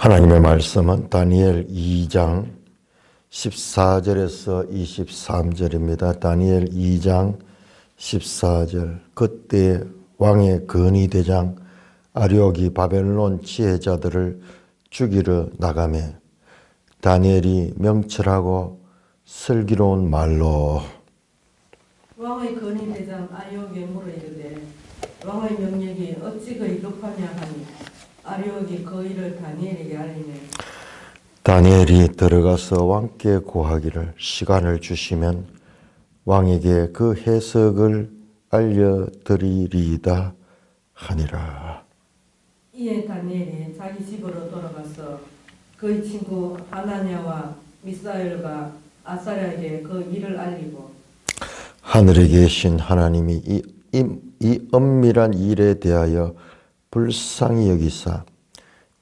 하나님의 말씀은 다니엘 2장 14절에서 23절입니다. 다니엘 2장 14절. 그때 왕의 건의대장 아리옥이 바벨론 지혜자들을 죽이러 나가매 다니엘이 명철하고 슬기로운 말로 왕의 건의대장 아리옥에 물어 이르되 왕의 명령이 어찌 그리 급하냐 하니 아리옥이 그 일을 다니엘에게 알리매 다니엘이 들어가서 왕께 구하기를 시간을 주시면 왕에게 그 해석을 알려드리리이다 하니라. 이에 다니엘이 자기 집으로 돌아가서 그의 친구 하나냐와 미사엘과 아사랴에게 그 일을 알리고 하늘에 계신 하나님이 이 엄밀한 일에 대하여 불쌍히 여기사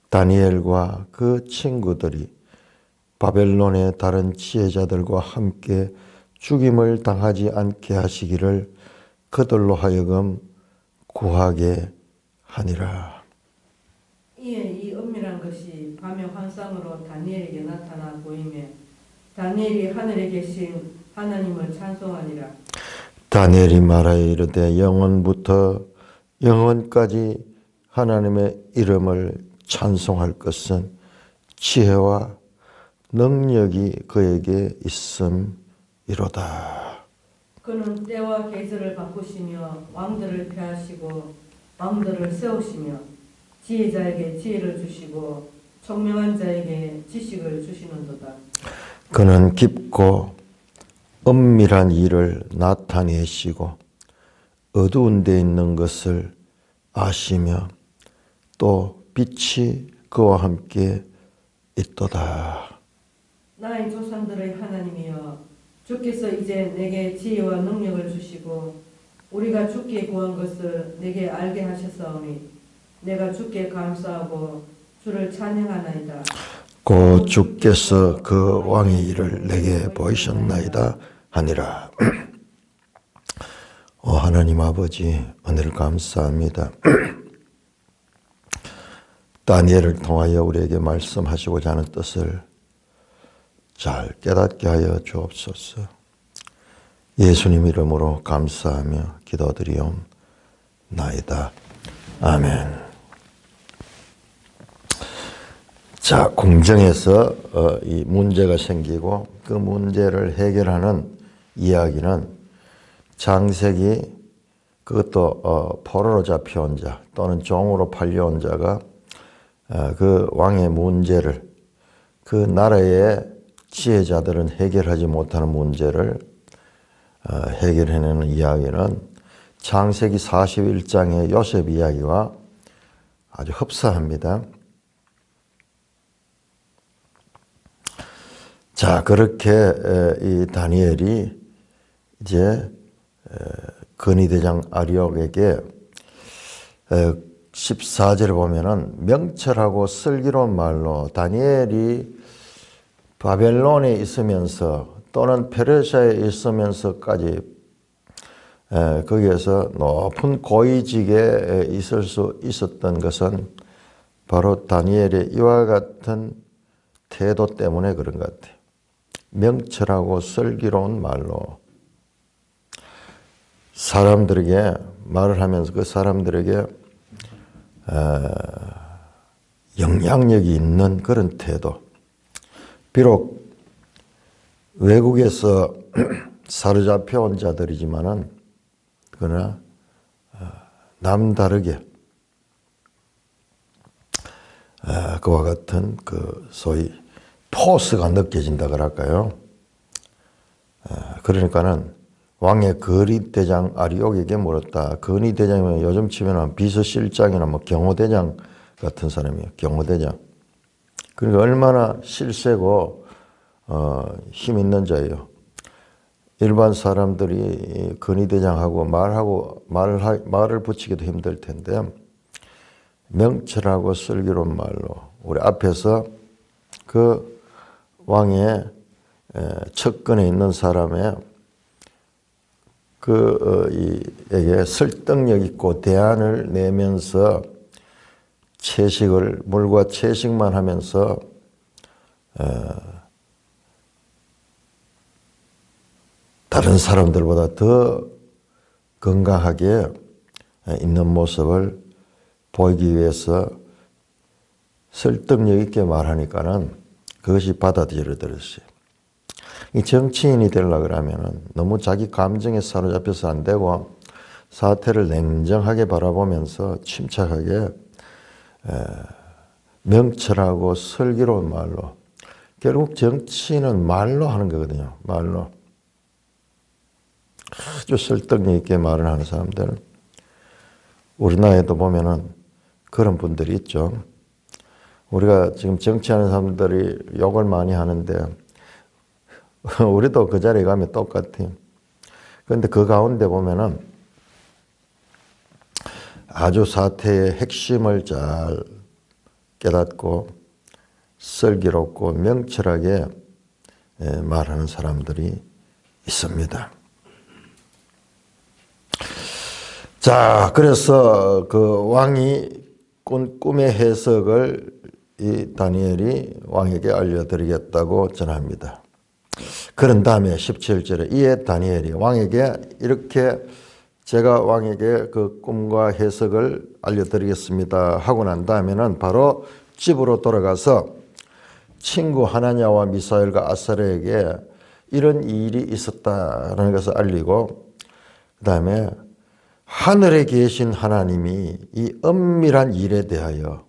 다니엘과 그 친구들이 바벨론의 다른 지혜자들과 함께 죽임을 당하지 않게 하시기를 그들로 하여금 구하게 하니라. 이에 이 은밀한 것이 밤의 환상으로 다니엘에게 나타나 보이매 다니엘이 하늘에 계신 하나님을 찬송하니라. 다니엘이 말하여 이르되 영원부터 영원까지 하나님의 이름을 찬송할 것은 지혜와 능력이 그에게 있음이로다. 그는 때와 계절을 바꾸시며 왕들을 폐하시고 왕들을 세우시며 지혜자에게 지혜를 주시고 총명한 자에게 지식을 주시는도다. 그는 깊고 은밀한 일을 나타내시고 어두운 데 있는 것을 아시며 또 빛이 그와 함께 있도다. 나의 조상들의 하나님이여 주께서 이제 내게 지혜와 능력을 주시고 우리가 주께 구한 것을 내게 알게 하셨사오니 내가 주께 감사하고 주를 찬양하나이다. 곧 주께서 그 왕의 일을 내게 보이셨나이다 하니라. 하나님 아버지 은혜를 감사합니다. 다니엘을 통하여 우리에게 말씀하시고자 하는 뜻을 잘 깨닫게 하여 주옵소서. 예수님 이름으로 감사하며 기도드리옵나이다. 아멘. 자, 궁정에서 이 문제가 생기고 그 문제를 해결하는 이야기는 장색이 그것도 포로로 잡혀온 자 또는 종으로 팔려온 자가 그 왕의 문제를 그 나라의 지혜자들은 해결하지 못하는 문제를 해결해내는 이야기는 창세기 41장의 요셉 이야기와 아주 흡사합니다. 자, 그렇게 이 다니엘이 이제 건의대장 아리옥에게 14절에 보면은 명철하고 슬기로운 말로 다니엘이 바벨론에 있으면서 또는 페르시아에 있으면서까지 거기에서 높은 고위직에 있을 수 있었던 것은 바로 다니엘의 이와 같은 태도 때문에 그런 것 같아요. 명철하고 슬기로운 말로 사람들에게 말을 하면서 그 사람들에게 영향력이 있는 그런 태도. 비록 외국에서 사로잡혀 온 자들이지만은 그러나 남다르게 그와 같은 그 소위 포스가 느껴진다 그럴까요? 그러니까는 왕의 건의대장 아리옥에게 물었다. 건의대장이면 요즘 치면 비서실장이나 뭐 경호대장 같은 사람이에요. 경호대장. 그러니까 얼마나 실세고 힘 있는 자예요. 일반 사람들이 건의대장하고 말을 붙이기도 힘들 텐데 명철하고 슬기로운 말로 우리 앞에서 그 왕의 측근에 있는 사람의 그에게 설득력 있고 대안을 내면서 채식을 물과 채식만 하면서 다른 사람들보다 더 건강하게 있는 모습을 보이기 위해서 설득력 있게 말하니까는 그것이 받아들여졌어요. 이 정치인이 되려고 그러면은 너무 자기 감정에 사로잡혀서 안 되고 사태를 냉정하게 바라보면서 침착하게 명철하고 슬기로운 말로, 결국 정치는 말로 하는 거거든요. 말로. 아주 설득력 있게 말을 하는 사람들, 우리나라에도 보면은 그런 분들이 있죠. 우리가 지금 정치하는 사람들이 욕을 많이 하는데 우리도 그 자리에 가면 똑같아요. 그런데 그 가운데 보면은 아주 사태의 핵심을 잘 깨닫고 슬기롭고 명철하게 말하는 사람들이 있습니다. 자, 그래서 그 왕이 꾼 꿈의 해석을 이 다니엘이 왕에게 알려드리겠다고 전합니다. 그런 다음에 17절에 이에 다니엘이 왕에게 이렇게 제가 왕에게 그 꿈과 해석을 알려드리겠습니다 하고 난 다음에는 바로 집으로 돌아가서 친구 하나냐와 미사엘과 아사랴에게 이런 일이 있었다는 것을 알리고, 그 다음에 하늘에 계신 하나님이 이 엄밀한 일에 대하여,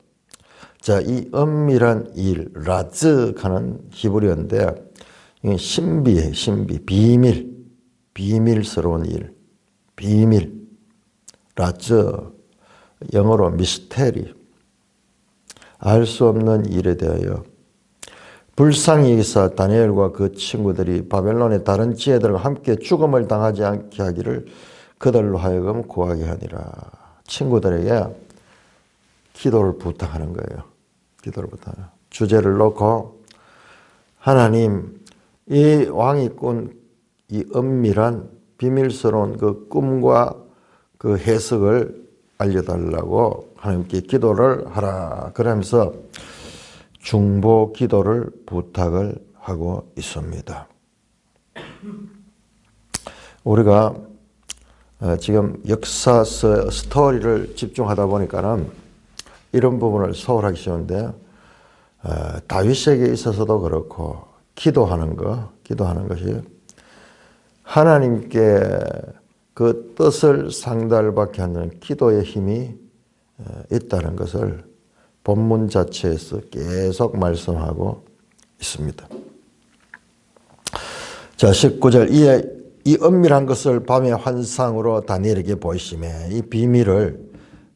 자, 이 엄밀한 일, 라즈 하는 히브리어인데 이건 신비예요. 신비, 비밀, 비밀스러운 일, 비밀, 라즈, 영어로 미스테리, 알 수 없는 일에 대하여 불쌍히 여기사 다니엘과 그 친구들이 바벨론의 다른 지혜들과 함께 죽음을 당하지 않게 하기를 그들로 하여금 구하게 하니라. 친구들에게 기도를 부탁하는 거예요. 기도를 부탁해요. 주제를 놓고 하나님, 이 왕이 꾼 이 엄밀한 비밀스러운 그 꿈과 그 해석을 알려달라고 하나님께 기도를 하라. 그러면서 중보 기도를 부탁을 하고 있습니다. 우리가 지금 역사 스토리를 집중하다 보니까는 이런 부분을 소홀하기 쉬운데, 다윗에게 있어서도 그렇고 기도하는 것이 하나님께 그 뜻을 상달받게 하는 기도의 힘이 있다는 것을 본문 자체에서 계속 말씀하고 있습니다. 자, 19절 이 엄밀한 것을 밤의 환상으로 다니엘에게 보이시매, 이 비밀을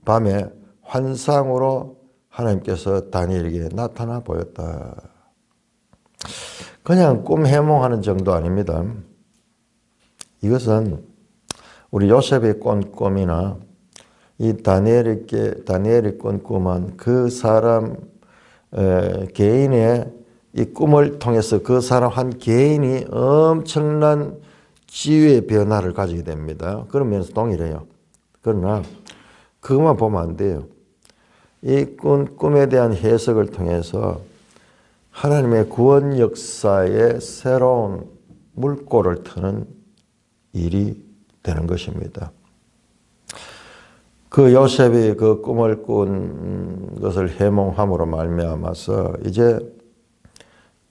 밤에 환상으로 하나님께서 다니엘에게 나타나 보였다. 그냥 꿈 해몽하는 정도 아닙니다. 이것은 우리 요셉이 꾼 꿈이나 이 다니엘이 꾼 꿈은 그 사람 개인의 이 꿈을 통해서 그 사람 한 개인이 엄청난 지위의 변화를 가지게 됩니다. 그런 면에서 동일해요. 그러나 그것만 보면 안 돼요. 이 꿈에 대한 해석을 통해서 하나님의 구원 역사에 새로운 물꼬를 트는 일이 되는 것입니다. 그 요셉이 그 꿈을 꾼 것을 해몽함으로 말미암아서 이제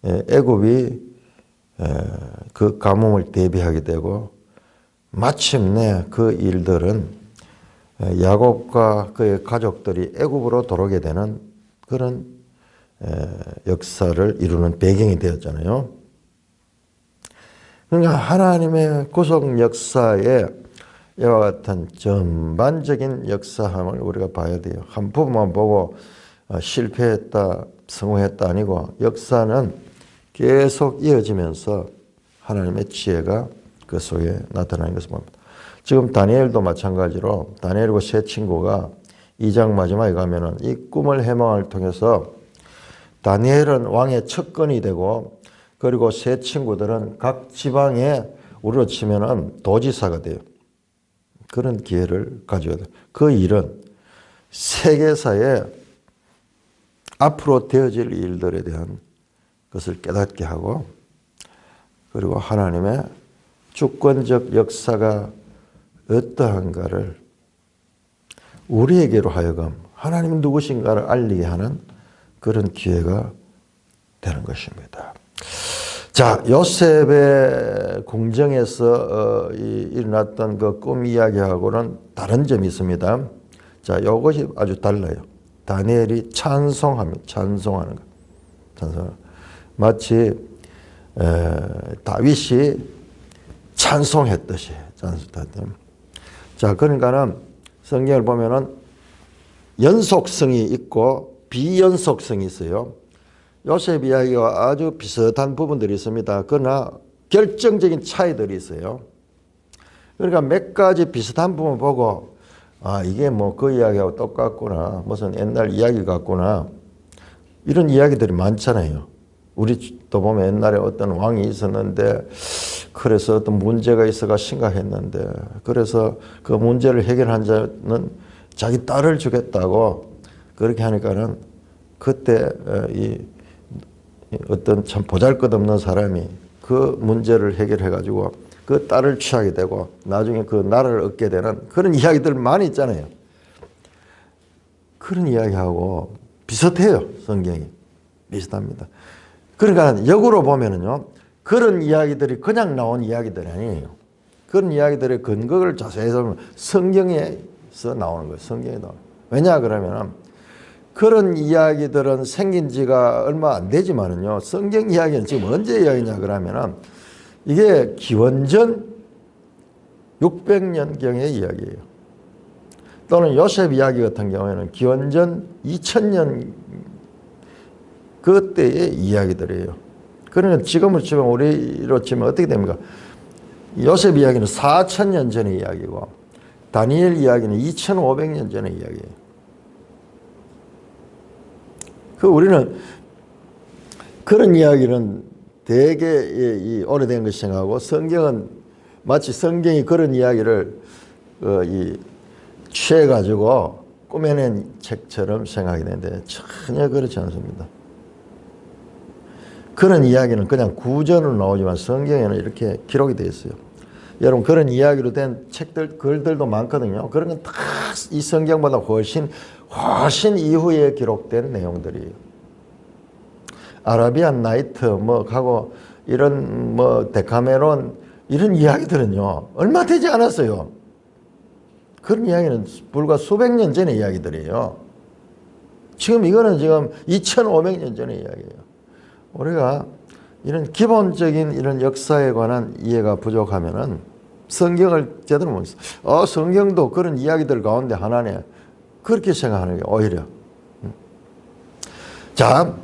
애굽이 그 가뭄을 대비하게 되고, 마침내 그 일들은 야곱과 그의 가족들이 애굽으로 돌아오게 되는 그런 역사를 이루는 배경이 되었잖아요. 그러니까 하나님의 구속 역사에 이와 같은 전반적인 역사함을 우리가 봐야 돼요. 한 부분만 보고 실패했다, 성공했다 아니고, 역사는 계속 이어지면서 하나님의 지혜가 그 속에 나타나는 것을 봅니다. 지금 다니엘도 마찬가지로 다니엘과 세 친구가 2장 마지막에 가면은 이 꿈을 해몽을 통해서 다니엘은 왕의 척근이 되고, 그리고 세 친구들은 각 지방에 우리로 치면은 도지사가 돼요. 그런 기회를 가지게 돼요. 그 일은 세계사에 앞으로 되어질 일들에 대한 것을 깨닫게 하고, 그리고 하나님의 주권적 역사가 어떠한가를 우리에게로 하여금 하나님은 누구신가를 알리게 하는 그런 기회가 되는 것입니다. 자, 요셉의 궁정에서 일어났던 그 꿈 이야기하고는 다른 점이 있습니다. 자, 이것이 아주 달라요. 다니엘이 찬송합니다. 찬송하는 것. 찬송. 마치 다윗이 찬송했듯이. 자, 그러니까는 성경을 보면은 연속성이 있고 비연속성이 있어요. 요셉 이야기와 아주 비슷한 부분들이 있습니다. 그러나 결정적인 차이들이 있어요. 그러니까 몇 가지 비슷한 부분 보고 아, 이게 뭐 그 이야기하고 똑같구나. 무슨 옛날 이야기 같구나. 이런 이야기들이 많잖아요. 우리도 보면 옛날에 어떤 왕이 있었는데 그래서 어떤 문제가 있어가 심각했는데 그래서 그 문제를 해결한 자는 자기 딸을 주겠다고 그렇게 하니까는 그때 이 어떤 참 보잘것없는 사람이 그 문제를 해결해 가지고 그 딸을 취하게 되고 나중에 그 나라를 얻게 되는 그런 이야기들 많이 있잖아요. 그런 이야기하고 비슷해요. 성경이 비슷합니다. 그러니까 역으로 보면은요, 그런 이야기들이 그냥 나온 이야기들이 아니에요. 그런 이야기들의 근거를 자세히 보면 성경에서 나오는 거예요. 성경에 나오는. 왜냐 그러면 그런 이야기들은 생긴 지가 얼마 안 되지만은요, 성경 이야기는 지금 언제 이야기냐 그러면은 이게 기원전 600년경의 이야기예요. 또는 요셉 이야기 같은 경우에는 기원전 2000년 그때의 이야기들이에요. 그러면 지금으로 치면 우리로 치면 어떻게 됩니까? 요셉 이야기는 4000년 전의 이야기고 다니엘 이야기는 2500년 전의 이야기예요. 우리는 그런 이야기는 되게 오래된 것이 생각하고 성경은 마치 성경이 그런 이야기를 취해가지고 꾸며낸 책처럼 생각이 되는데 전혀 그렇지 않습니다. 그런 이야기는 그냥 구전으로 나오지만 성경에는 이렇게 기록이 되어 있어요. 여러분 그런 이야기로 된 책들, 글들도 많거든요. 그런 건 다 이 성경보다 훨씬 이후에 기록된 내용들이에요. 아라비안 나이트 뭐 하고 이런 뭐 데카메론 이런 이야기들은요 얼마 되지 않았어요. 그런 이야기는 불과 수백 년 전의 이야기들이에요. 지금 이거는 지금 2500년 전의 이야기예요. 우리가 이런 기본적인 이런 역사에 관한 이해가 부족하면은 성경을 제대로 못 써요. 성경도 그런 이야기들 가운데 하나네. 그렇게 생각하는 게 오히려. 자,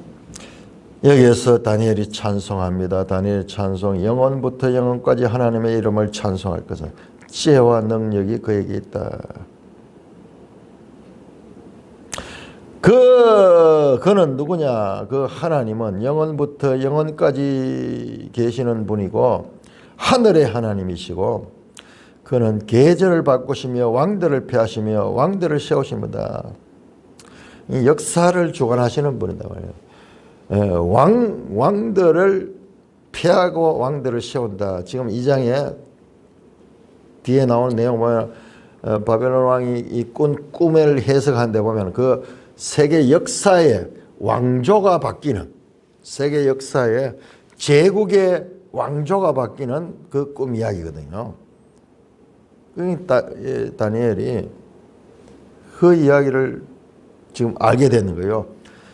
여기에서 다니엘이 찬송합니다. 다니엘 찬송, 영원부터 영원까지 하나님의 이름을 찬송할 것은 지혜와 능력이 그에게 있다. 그는 누구냐? 그 하나님은 영원부터 영원까지 계시는 분이고 하늘의 하나님이시고 그는 계절을 바꾸시며 왕들을 폐하시며 왕들을 세우십니다. 이 역사를 주관하시는 분이다 말이에요. 왕들을 폐하고 왕들을 세운다. 지금 이 장에 뒤에 나오는 내용 보면 바벨론 왕이 이 꿈을 해석한 데 보면 그 세계 역사의 왕조가 바뀌는 세계 역사의 제국의 왕조가 바뀌는 그 꿈 이야기거든요. 다니엘이 그 이야기를 지금 알게 되는 거예요.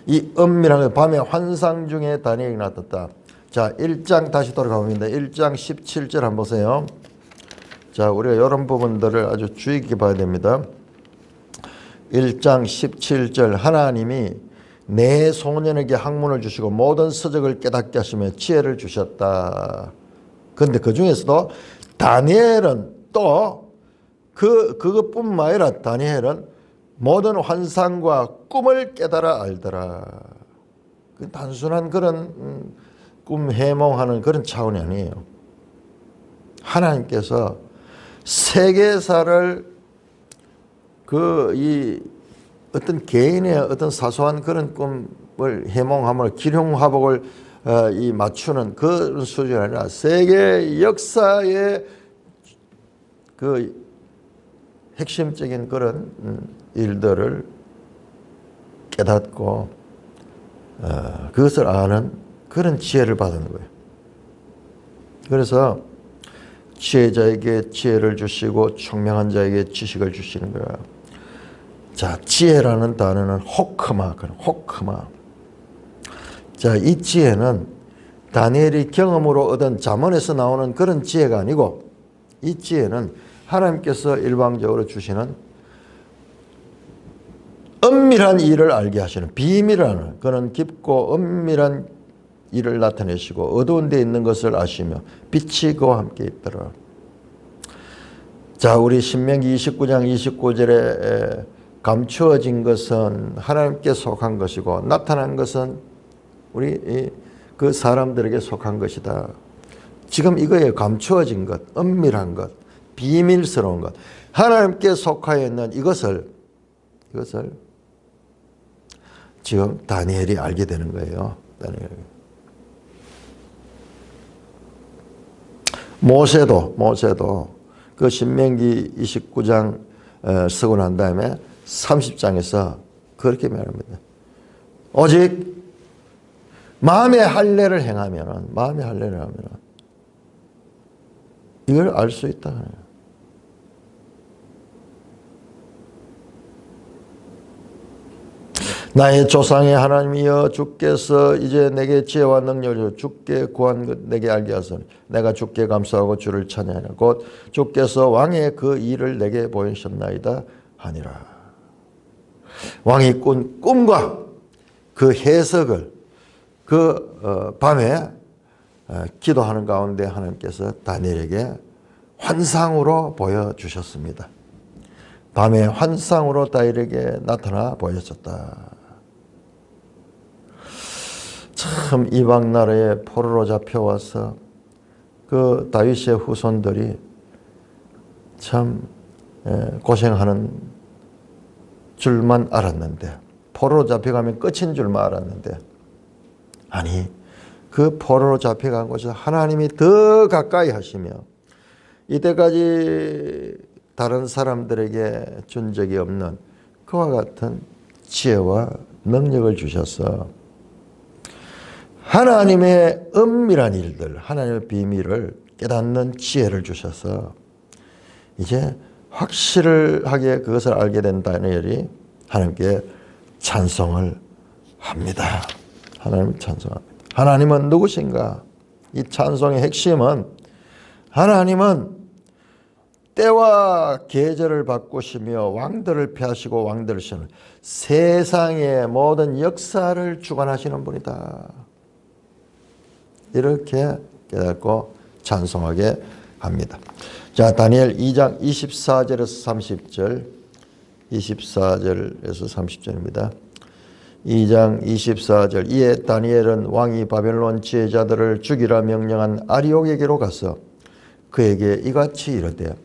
이 은밀한 밤에 환상 중에 다니엘이 나타났다. 자, 1장 다시 돌아가봅니다. 1장 17절 한번 보세요. 자, 우리가 이런 부분들을 아주 주의 깊게 봐야 됩니다. 1장 17절 하나님이 내 소년에게 학문을 주시고 모든 서적을 깨닫게 하시며 지혜를 주셨다. 그런데 그 중에서도 다니엘은 또 그것뿐만 아니라 다니엘은 모든 환상과 꿈을 깨달아 알더라. 단순한 그런 꿈 해몽하는 그런 차원이 아니에요. 하나님께서 세계사를 어떤 개인의 어떤 사소한 그런 꿈 해몽함을 기룡화복을 이 맞추는 그런 수준이 아니라 세계 역사의 그 핵심적인 그런 일들을 깨닫고 그것을 아는 그런 지혜를 받은 거예요. 그래서 지혜자에게 지혜를 주시고 총명한 자에게 지식을 주시는 거야. 자, 지혜라는 단어는 호크마, 그런 호크마. 자, 이 지혜는 다니엘이 경험으로 얻은 잠언에서 나오는 그런 지혜가 아니고, 이 지혜는 하나님께서 일방적으로 주시는 은밀한 일을 알게 하시는, 비밀을 하는 그런 깊고 은밀한 일을 나타내시고 어두운 데 있는 것을 아시며 빛이 그와 함께 있더라. 자, 우리 신명기 29장 29절에 감추어진 것은 하나님께 속한 것이고 나타난 것은 우리 그 사람들에게 속한 것이다. 지금 이거에 감추어진 것, 은밀한 것, 비밀스러운 것, 하나님께 속하여 있는 이것을 지금 다니엘이 알게 되는 거예요. 모세도 그 신명기 29장 쓰고 난 다음에 30장에서 그렇게 말합니다. 오직 마음의 할례를 행하면은 이걸 알 수 있다. 나의 조상의 하나님이여 주께서 이제 내게 지혜와 능력을 주께 구한 것 내게 알게 하소니 내가 주께 감사하고 주를 찬양하나 곧 주께서 왕의 그 일을 내게 보이셨나이다 하니라. 왕이 꾼 꿈과 그 해석을 그 밤에 기도하는 가운데 하나님께서 다니엘에게 환상으로 보여주셨습니다. 밤에 환상으로 다니엘에게 나타나 보여졌다. 참 이방 나라에 포로로 잡혀와서 그 다윗의 후손들이 참 고생하는 줄만 알았는데, 포로로 잡혀가면 끝인 줄만 알았는데, 아니 그 포로로 잡혀간 곳에서 하나님이 더 가까이 하시며 이때까지 다른 사람들에게 준 적이 없는 그와 같은 지혜와 능력을 주셔서 하나님의 은밀한 일들, 하나님의 비밀을 깨닫는 지혜를 주셔서 이제 확실하게 그것을 알게 된 다니엘이 하나님께 찬송을 합니다. 하나님을 찬송합니다. 하나님은 누구신가? 이 찬송의 핵심은 하나님은 때와 계절을 바꾸시며 왕들을 폐하시고 왕들을 시는 세상의 모든 역사를 주관하시는 분이다. 이렇게 깨닫고 찬송하게 합니다. 자, 다니엘 2장 24절에서 30절, 24절에서 30절입니다. 2장 24절 이에 다니엘은 왕이 바벨론 지혜자들을 죽이라 명령한 아리옥에게로 가서 그에게 이같이 이르되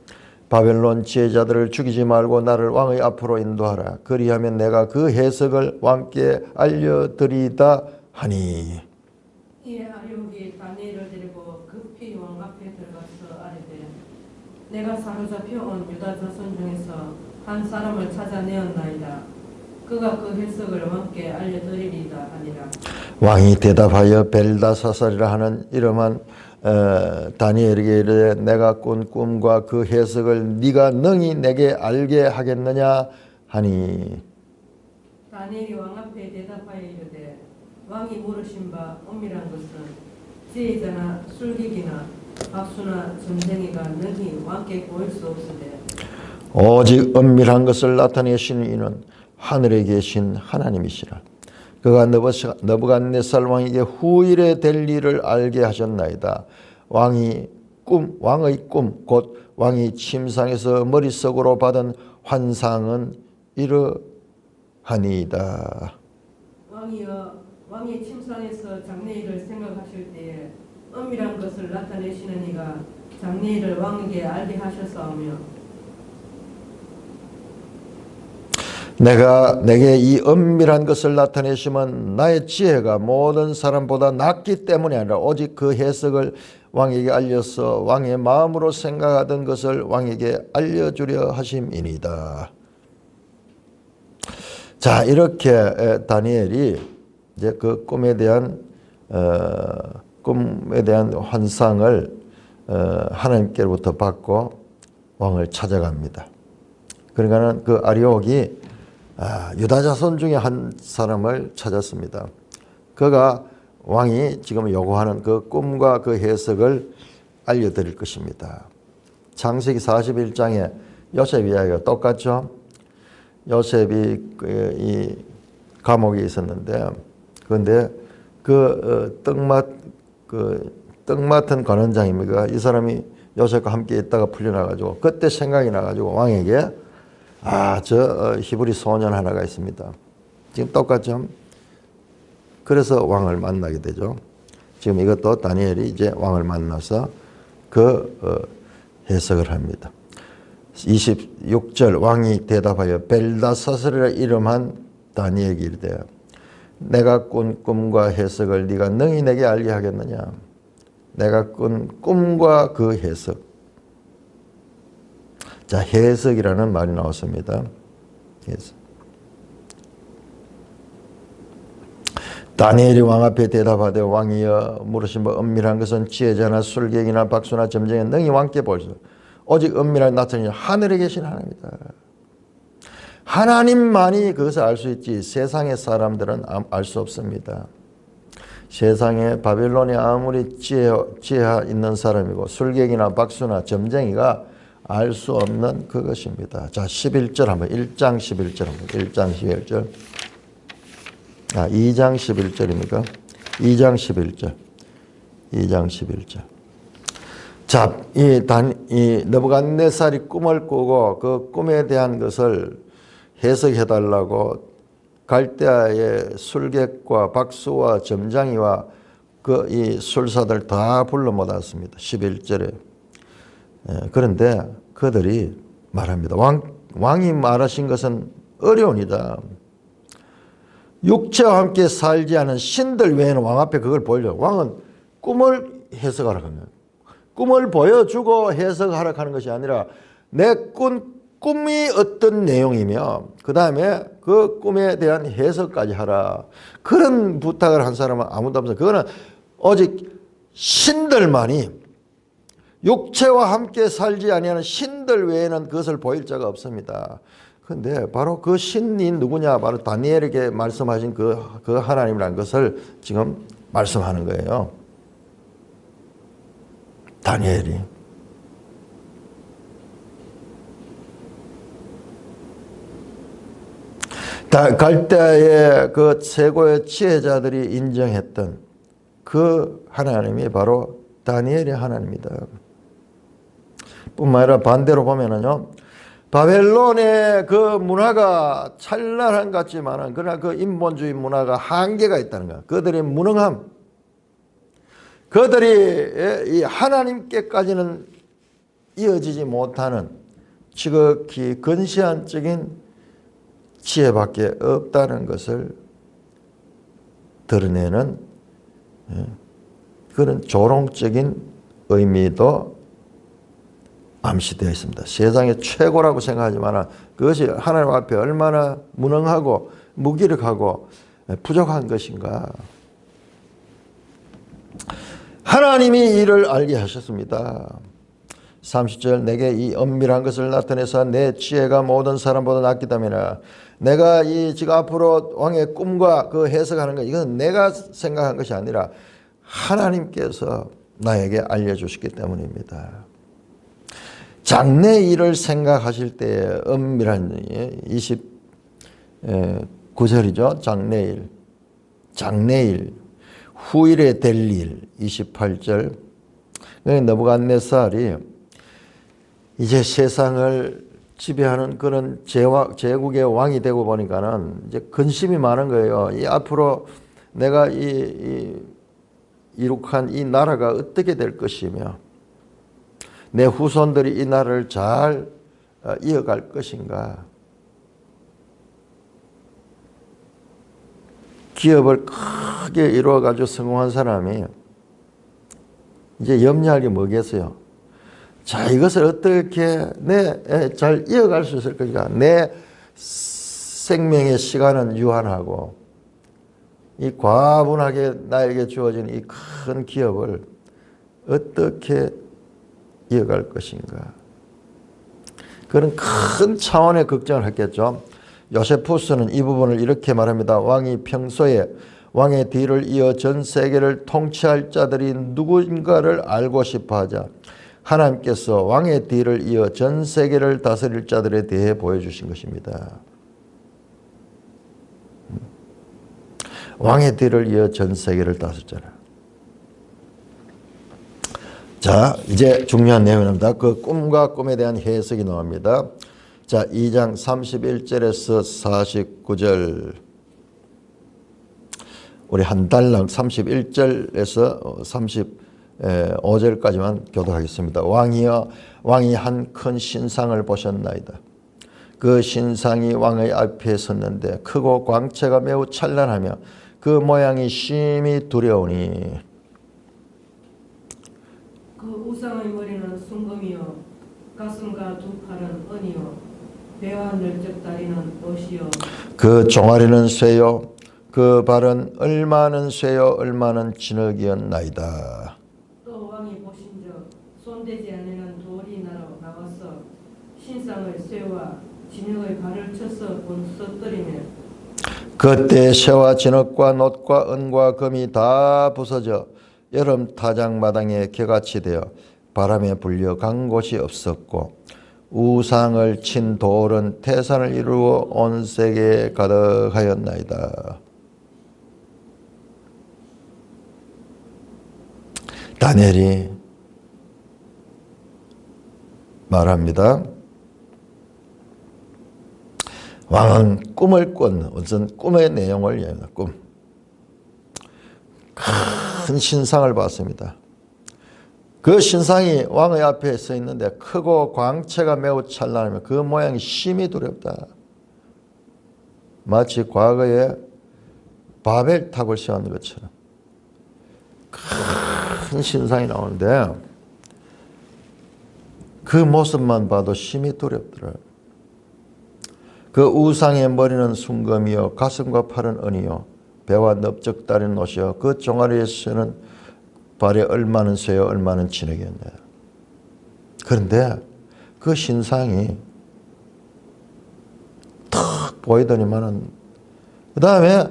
바벨론 지혜자들을 죽이지 말고 나를 왕의 앞으로 인도하라. 그리하면 내가 그 해석을 왕께 알려드리다 하니. 이에 아리옥이 다니엘을 데리고 급히 왕 앞에 들어가서 아뢰되 내가 사로잡혀 온 유다 자손 중에서 한 사람을 찾아내었나이다. 그가 그 해석을 왕께 알려드리리다 하니라. 왕이 대답하여 벨다사살이라 하는 이름한 다니엘에게 이르되 내가 꾼 꿈과 그 해석을 네가 능히 내게 알게 하겠느냐 하니. 다니엘이 왕 앞에 대답하여 이르되 왕이 물으신 바 은밀한 것은 지혜자나 술객이나 박수나 점쟁이가 능히 왕께 보일 수 없으되 오직 은밀한 것을 나타내시는 이는 하늘에 계신 하나님이시라. 그가 느부갓네살 왕에게 후일에 될 일을 알게 하셨나이다. 왕의 꿈 곧 왕이 침상에서 머릿속으로 받은 환상은 이러하니이다. 왕이 침상에서 장래일을 생각하실 때에 은밀한 것을 나타내시는 이가 장래일을 왕에게 알게 하셨사오며 내가 내게 이 은밀한 것을 나타내시면 나의 지혜가 모든 사람보다 낫기 때문이 아니라 오직 그 해석을 왕에게 알려서 왕의 마음으로 생각하던 것을 왕에게 알려주려 하심이니이다. 자, 이렇게 다니엘이 이제 그 꿈에 대한 환상을 하나님께로부터 받고 왕을 찾아갑니다. 그러니까는 그 아리옥이 유다 자손 중에 한 사람을 찾았습니다. 그가 왕이 지금 요구하는 그 꿈과 그 해석을 알려드릴 것입니다. 창세기 41장에 요셉 이야기가 똑같죠. 요셉이 이 감옥에 있었는데, 그런데 떡 맡은 관원장입니까? 이 사람이 요셉과 함께 있다가 풀려나가지고 그때 생각이 나가지고 왕에게 저 히브리 소년 하나가 있습니다. 지금 똑같죠? 그래서 왕을 만나게 되죠. 지금 이것도 다니엘이 이제 왕을 만나서 해석을 합니다. 26절 왕이 대답하여 벨다사스라 이름한 다니엘에게 이르되 내가 꾼 꿈과 해석을 네가 능히 내게 알게 하겠느냐. 내가 꾼 꿈과 그 해석. 자, 해석이라는 말이 나왔습니다. 해석. 다니엘이 왕 앞에 대답하되 왕이여 물으신 바 은밀한 것은 지혜자나 술객이나 박수나 점쟁이 능히 왕께 볼수 오직 은밀한 나타내는 하늘에 계신 하나님이다. 하나님만이 그것을 알 수 있지 세상의 사람들은 알 수 없습니다. 세상에 바벨론이 아무리 지혜 있는 사람이고 술객이나 박수나 점쟁이가 알 수 없는 그것입니다. 자, 11절 한번 1장 11절 한번 1장 11절 2장 11절입니까? 2장 11절 2장 11절 자, 이 느부갓네살이 꿈을 꾸고 그 꿈에 대한 것을 해석해달라고 갈대아의 술객과 박수와 점장이와 이 술사들 다 불러 모았습니다. 11절에. 그런데 그들이 말합니다. 왕이 말하신 것은 어려우니다. 육체와 함께 살지 않은 신들 외에는 왕 앞에 그걸 보여줘. 왕은 꿈을 해석하라고 하는 거예요. 꿈을 보여주고 해석하라고 하는 것이 아니라 내 꿈이 어떤 내용이며 그 다음에 그 꿈에 대한 해석까지 하라. 그런 부탁을 한 사람은 아무도 없어요. 그거는 오직 신들만이 육체와 함께 살지 아니하는 신들 외에는 그것을 보일 자가 없습니다. 그런데 바로 그 신이 누구냐? 바로 다니엘에게 말씀하신 그 하나님이라는 것을 지금 말씀하는 거예요. 다니엘이. 갈대아의 그 최고의 지혜자들이 인정했던 그 하나님이 바로 다니엘의 하나님이다. 뿐만 아니라 반대로 보면은요, 바벨론의 그 문화가 찬란한 것 같지만은 그러나 그 인본주의 문화가 한계가 있다는 거야. 그들의 무능함, 그들이 이 하나님께까지는 이어지지 못하는 지극히 근시안적인 지혜밖에 없다는 것을 드러내는 그런 조롱적인 의미도 암시되어 있습니다. 세상의 최고라고 생각하지만 그것이 하나님 앞에 얼마나 무능하고 무기력하고 부족한 것인가. 하나님이 이를 알게 하셨습니다. 30절 내게 이 은밀한 것을 나타내서 내 지혜가 모든 사람보다 낫기 때문에 내가 지금 앞으로 왕의 꿈과 그 해석하는 것 이건 내가 생각한 것이 아니라 하나님께서 나에게 알려주셨기 때문입니다. 장래일을 생각하실 때 은밀한 29절이죠. 장래일 후일에 될 일 28절 느부갓네살이 이제 세상을 지배하는 그런 제국의 왕이 되고 보니까는 이제 근심이 많은 거예요. 이 앞으로 내가 이룩한 이 나라가 어떻게 될 것이며 내 후손들이 이 나라를 잘 이어갈 것인가. 기업을 크게 이루어가지고 성공한 사람이 이제 염려할 게 뭐겠어요? 자, 이것을 어떻게 잘 이어갈 수 있을 것인가? 내 생명의 시간은 유한하고 이 과분하게 나에게 주어진 이 큰 기업을 어떻게 이어갈 것인가? 그런 큰 차원의 걱정을 했겠죠. 요세푸스는 이 부분을 이렇게 말합니다. 왕이 평소에 왕의 뒤를 이어 전 세계를 통치할 자들이 누군가를 알고 싶어하자 하나님께서 왕의 뒤를 이어 전 세계를 다스릴 자들에 대해 보여주신 것입니다. 왕의 뒤를 이어 전 세계를 다스리잖아요. 자, 이제 중요한 내용입니다. 그 꿈과 꿈에 대한 해석이 나옵니다. 자, 2장 31절에서 49절. 우리 한 달랑 31절에서 35절까지만 교독하겠습니다. 왕이여, 왕이 한 큰 신상을 보셨나이다. 그 신상이 왕의 앞에 섰는데 크고 광채가 매우 찬란하며 그 모양이 심히 두려우니 그 우상의 머리는 순금이요 가슴과 두 팔은 은이요 배와 널적 다리는 옷이요 그 종아리는 쇠요 그 발은 얼마는 쇠요 얼마는 진흙이었나이다. 또 왕이 보신즉 손대지 않는 돌이 나와서 신상의 쇠와 진흙의 발을 쳐서 본서뜨리며 그때 쇠와 진흙과 놋과 은과 금이 다 부서져 여름 타작마당에 개같이 되어 바람에 불려 간 곳이 없었고 우상을 친 돌은 태산을 이루어 온 세계에 가득하였나이다. 다니엘이 말합니다. 왕은 꿈을 꾼 어떤 꿈의 내용을 이야기합니다. 꿈. 큰 신상을 봤습니다. 그 신상이 왕의 앞에 서 있는데 크고 광채가 매우 찬란하며 그 모양이 심히 두렵다. 마치 과거에 바벨탑을 세웠는 것처럼 큰 신상이 나오는데 그 모습만 봐도 심히 두렵더라. 그 우상의 머리는 순금이요 가슴과 팔은 은이요 배와 넓적다리는 옷이요 그 종아리에서는 발에 얼마는 쇠요 얼마는 진흙이었냐. 그런데 그 신상이 탁 보이더니만은 그 다음에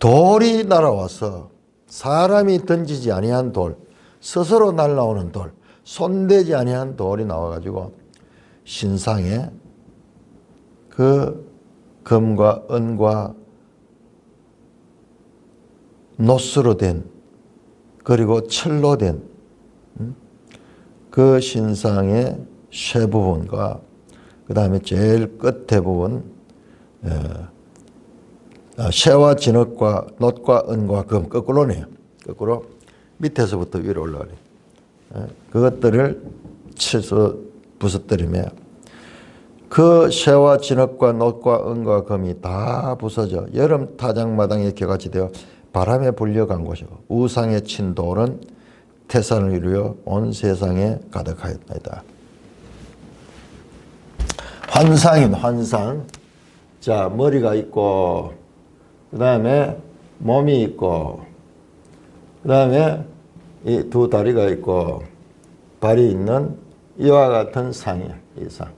돌이 날아와서 사람이 던지지 아니한 돌, 스스로 날아오는 돌, 손대지 아니한 돌이 나와가지고 신상에 그 금과 은과 놋으로 된 그리고 철로 된 그 신상의 쇠 부분과 그 다음에 제일 끝에 부분 쇠와 진흙과 놋과 은과 금 거꾸로네요. 거꾸로 밑에서부터 위로 올라가네. 그것들을 쳐서 부서뜨리며 그 쇠와 진흙과 놋과 은과 금이 다 부서져 여름 타작마당에 개같이 되어 바람에 불려간 곳이고 우상에 친 돌은 태산을 이루어 온 세상에 가득하였나이다. 환상인 환상. 자, 머리가 있고 그 다음에 몸이 있고 그 다음에 이 두 다리가 있고 발이 있는 이와 같은 상이야. 이 상.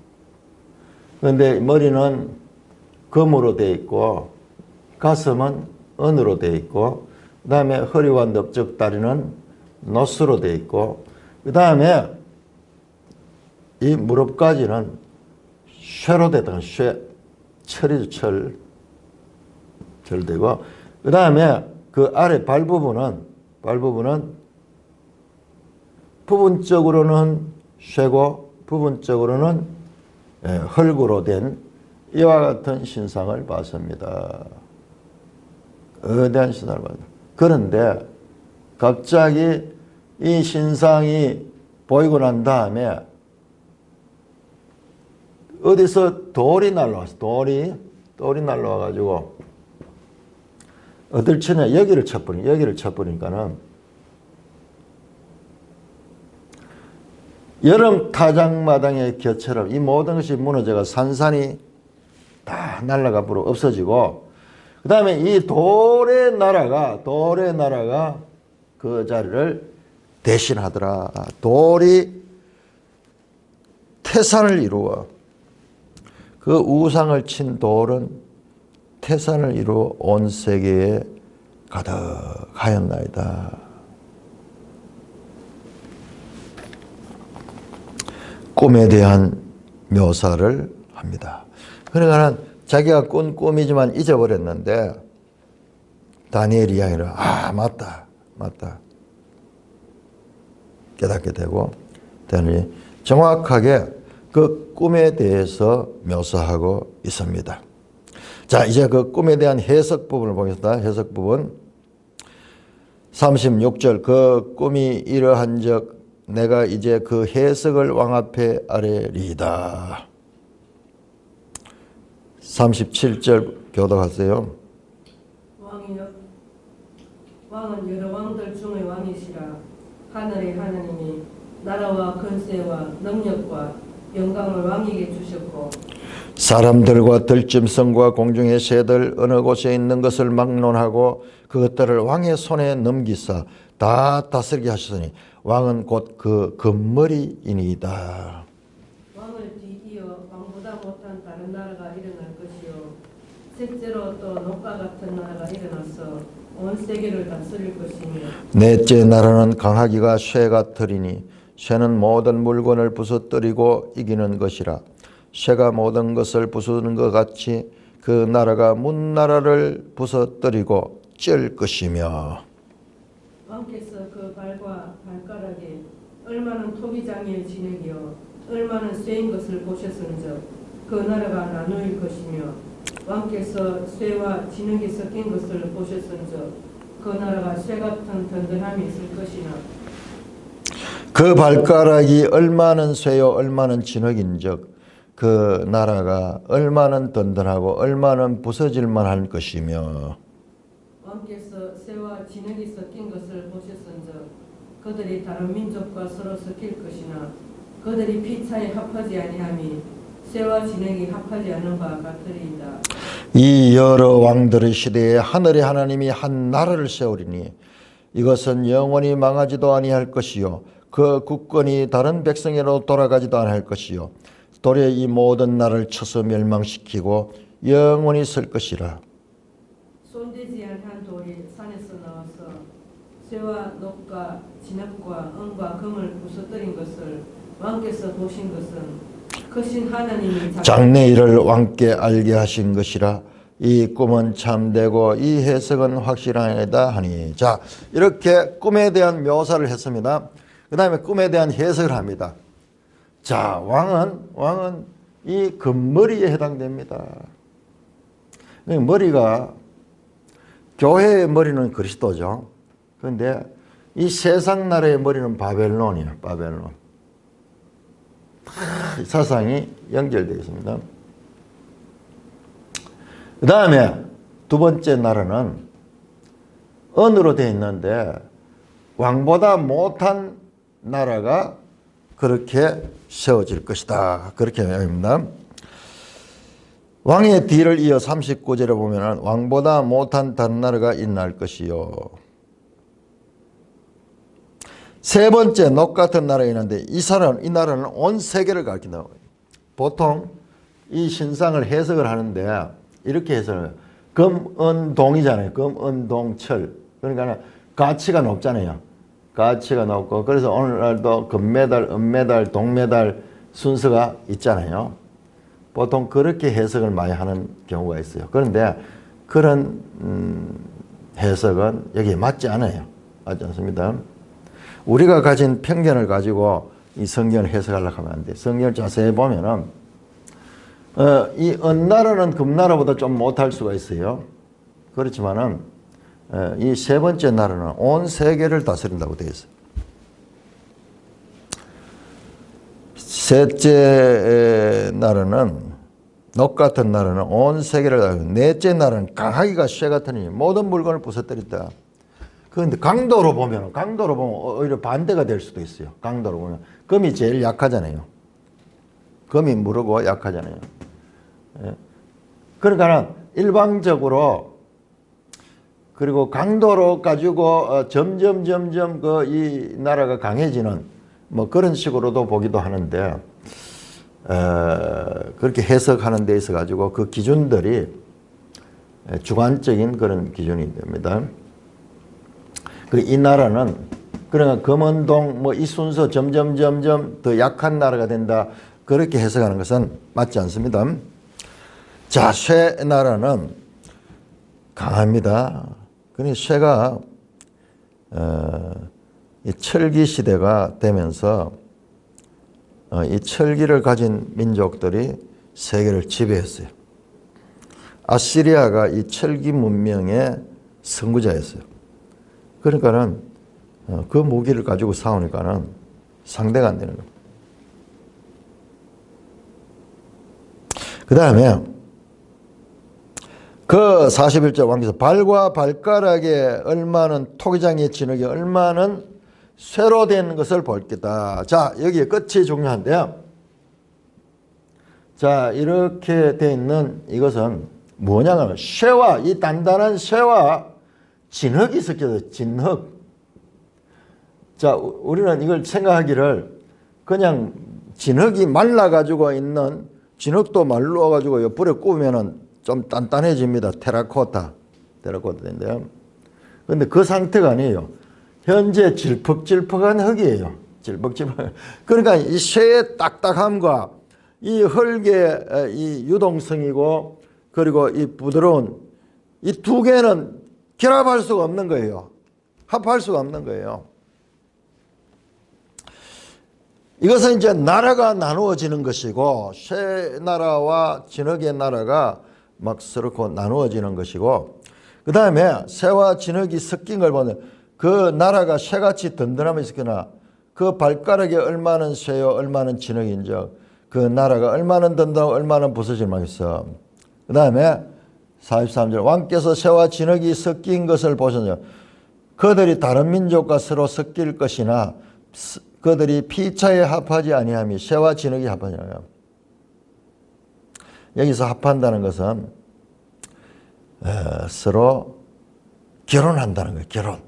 그런데 머리는 금으로 되어 있고 가슴은 은으로 되어 있고 그 다음에 허리와 넓적 다리는 놋으로 되어 있고 그 다음에 이 무릎까지는 쇠로 되던 쇠, 철이죠. 철되고 그 다음에 그 아래 발 부분은 부분적으로는 쇠고 부분적으로는 흙으로 된 이와 같은 신상을 봤습니다. 거대한 신상을 봤습니다. 그런데 갑자기 이 신상이 보이고 난 다음에 어디서 돌이 날라왔어. 돌이 날라와가지고 어딜 치냐? 여기를 쳐버리니까는 여름 타작마당의 곁처럼 이 모든 것이 무너져가 산산이 다 날아가 버려 없어지고, 그 다음에 이 돌의 나라가 그 자리를 대신하더라. 돌이 태산을 이루어, 그 우상을 친 돌은 태산을 이루어 온 세계에 가득하였나이다. 꿈에 대한 묘사를 합니다. 그러니까 자기가 꾼 꿈이지만 잊어버렸는데 다니엘 이야기를 맞다 깨닫게 되고, 정확하게 그 꿈에 대해서 묘사하고 있습니다. 자, 이제 그 꿈에 대한 해석 부분을 보겠습니다. 해석 부분 36절, 그 꿈이 이러한즉 내가 이제 그 해석을 왕 앞에 아뢰리이다. 37절 교독하세요. 왕은 여러 왕들 중의 왕이시라. 하늘의 하나님이 나라와 권세와 능력과 영광을 왕에게 주셨고, 사람들과 들짐승과 공중의 새들 어느 곳에 있는 것을 막론하고 그것들을 왕의 손에 넘기사 다 다스리게 하셨으니 왕은 곧 그 금머리이니이다. 왕을 뒤이어 왕보다 못한 다른 나라가 일어날 것이요, 셋째로 또 녹과 같은 나라가 일어나서 온 세계를 다스릴 것이며, 넷째 나라는 강하기가 쇠 같으리니 쇠는 모든 물건을 부서뜨리고 이기는 것이라. 쇠가 모든 것을 부수는 것 같이 그 나라가 문나라를 부서뜨리고 찔 것이며, 왕께서 그 발과 발가락에 얼마나 토기장이의 진액이요 얼마나 쇠인 것을 보셨은즉 그 나라가 나누일 것이며, 왕께서 쇠와 진흙이 섞인 것을 보셨은즉 그 나라가 쇠 같은 든든함이 있을 것이나, 그 발가락이 얼마는 쇠요 얼마는 진흙인즉 그 나라가 얼마는 든든하고 얼마는 부서질 만할 것이며, 왕께서 쇠와 진흙이 섞인 것을 보셨은즉 그들이 다른 민족과 서로 섞일 것이나 그들이 피차에 합하지 아니함이 쇠와 진흙이 합하지 않은 바 같으리이다. 이 여러 왕들의 시대에 하늘의 하나님이 한 나라를 세우리니 이것은 영원히 망하지도 아니할 것이요 그 국권이 다른 백성으로 돌아가지도 아니할 것이요 도리어 이 모든 나라를 쳐서 멸망시키고 영원히 설 것이라. 손대지 않은 돌이 산에서 나와서 쇠와 녹과 진흙과 은과 금을 부서뜨린 것을 왕께서 보신 것은 크신 하나님이 장래일을 왕께 알게 하신 것이라. 이 꿈은 참되고 이 해석은 확실하다 하니. 자, 이렇게 꿈에 대한 묘사를 했습니다. 그 다음에 꿈에 대한 해석을 합니다. 자, 왕은 이 금머리에 해당됩니다. 머리가, 교회의 머리는 그리스도죠. 그런데 이 세상 나라의 머리는 바벨론이에요. 바벨론. 사상이 연결되어 있습니다. 그 다음에 두 번째 나라는 언으로 되어 있는데 왕보다 못한 나라가 그렇게 세워질 것이다. 그렇게 말합니다. 왕의 뒤를 이어 39절에 보면 왕보다 못한 다른 나라가 일어날 것이요. 세 번째 녹 같은 나라가 있는데 이 나라는 온 세계를 가리킨다. 보통 이 신상을 해석을 하는데 이렇게 해석을 해요. 금, 은, 동이잖아요. 금, 은, 동, 철. 그러니까 가치가 높잖아요. 가치가 높고 그래서 오늘날도 금메달, 은메달, 동메달 순서가 있잖아요. 보통 그렇게 해석을 많이 하는 경우가 있어요. 그런데 그런 해석은 여기에 맞지 않아요. 맞지 않습니다. 우리가 가진 편견을 가지고 이 성경을 해석하려고 하면 안 돼. 성경을 자세히 보면은 이 은나라는 금나라보다 좀 못할 수가 있어요. 그렇지만은 이 세 번째 나라는 온 세계를 다스린다고 되어 있어요. 셋째 나라는 녹 같은 나라는 온 세계를 다 넷째 나라는 강하기가 쇠 같으니 모든 물건을 부서뜨린다. 그런데 강도로 보면 오히려 반대가 될 수도 있어요. 강도로 보면 금이 제일 약하잖아요. 금이 무르고 약하잖아요. 그러니까 일방적으로 그리고 강도로 가지고 점점 이 나라가 강해지는 뭐 그런 식으로도 보기도 하는데 그렇게 해석하는 데 있어 가지고 그 기준들이 주관적인 그런 기준이 됩니다. 이 나라는 그러니까 금은동 뭐 이 순서 점점 더 약한 나라가 된다 그렇게 해석하는 것은 맞지 않습니다. 자, 쇠 나라는 강합니다. 그러니 쇠가 이 철기 시대가 되면서 이 철기를 가진 민족들이 세계를 지배했어요. 아시리아가 이 철기 문명의 선구자였어요. 그러니까는 그 무기를 가지고 싸우니까는 상대가 안 되는 거예요. 그 다음에 그 41절 왕께서 발과 발가락에 얼마는 토기장의 진흙이 얼마는 쇠로 된 것을 볼 게다. 자, 여기에 끝이 중요한데요. 자, 이렇게 돼 있는 이것은 뭐냐면 쇠와 이 단단한 쇠와 진흙이 섞여서 진흙. 자, 우리는 이걸 생각하기를 그냥 진흙이 말라가지고 있는 진흙도 말라가지고 불에 구우면은 좀 단단해집니다. 테라코타인데요. 근데 그 상태가 아니에요. 현재 질퍽질퍽한 흙이에요. 질퍽질퍽. 그러니까 이 쇠의 딱딱함과 이 흙의 이 유동성이고 그리고 이 부드러운 이 두 개는 결합할 수가 없는 거예요. 합할 수가 없는 거예요. 이것은 이제 나라가 나누어지는 것이고 쇠 나라와 진흙의 나라가 막 서로 나누어지는 것이고 그 다음에 쇠와 진흙이 섞인 걸 보면 그 나라가 쇠같이 든든함이 있으나 그 발가락에 얼마는 쇠요 얼마는 진흙인즉 그 나라가 얼마는 든든하고 얼마는 부서질 만했어. 그 다음에 43절 왕께서 쇠와 진흙이 섞인 것을 보셨냐. 그들이 다른 민족과 서로 섞일 것이나 그들이 피차에 합하지 아니함이 쇠와 진흙이 합하지 아니함. 여기서 합한다는 것은 서로 결혼한다는 거예요. 결혼.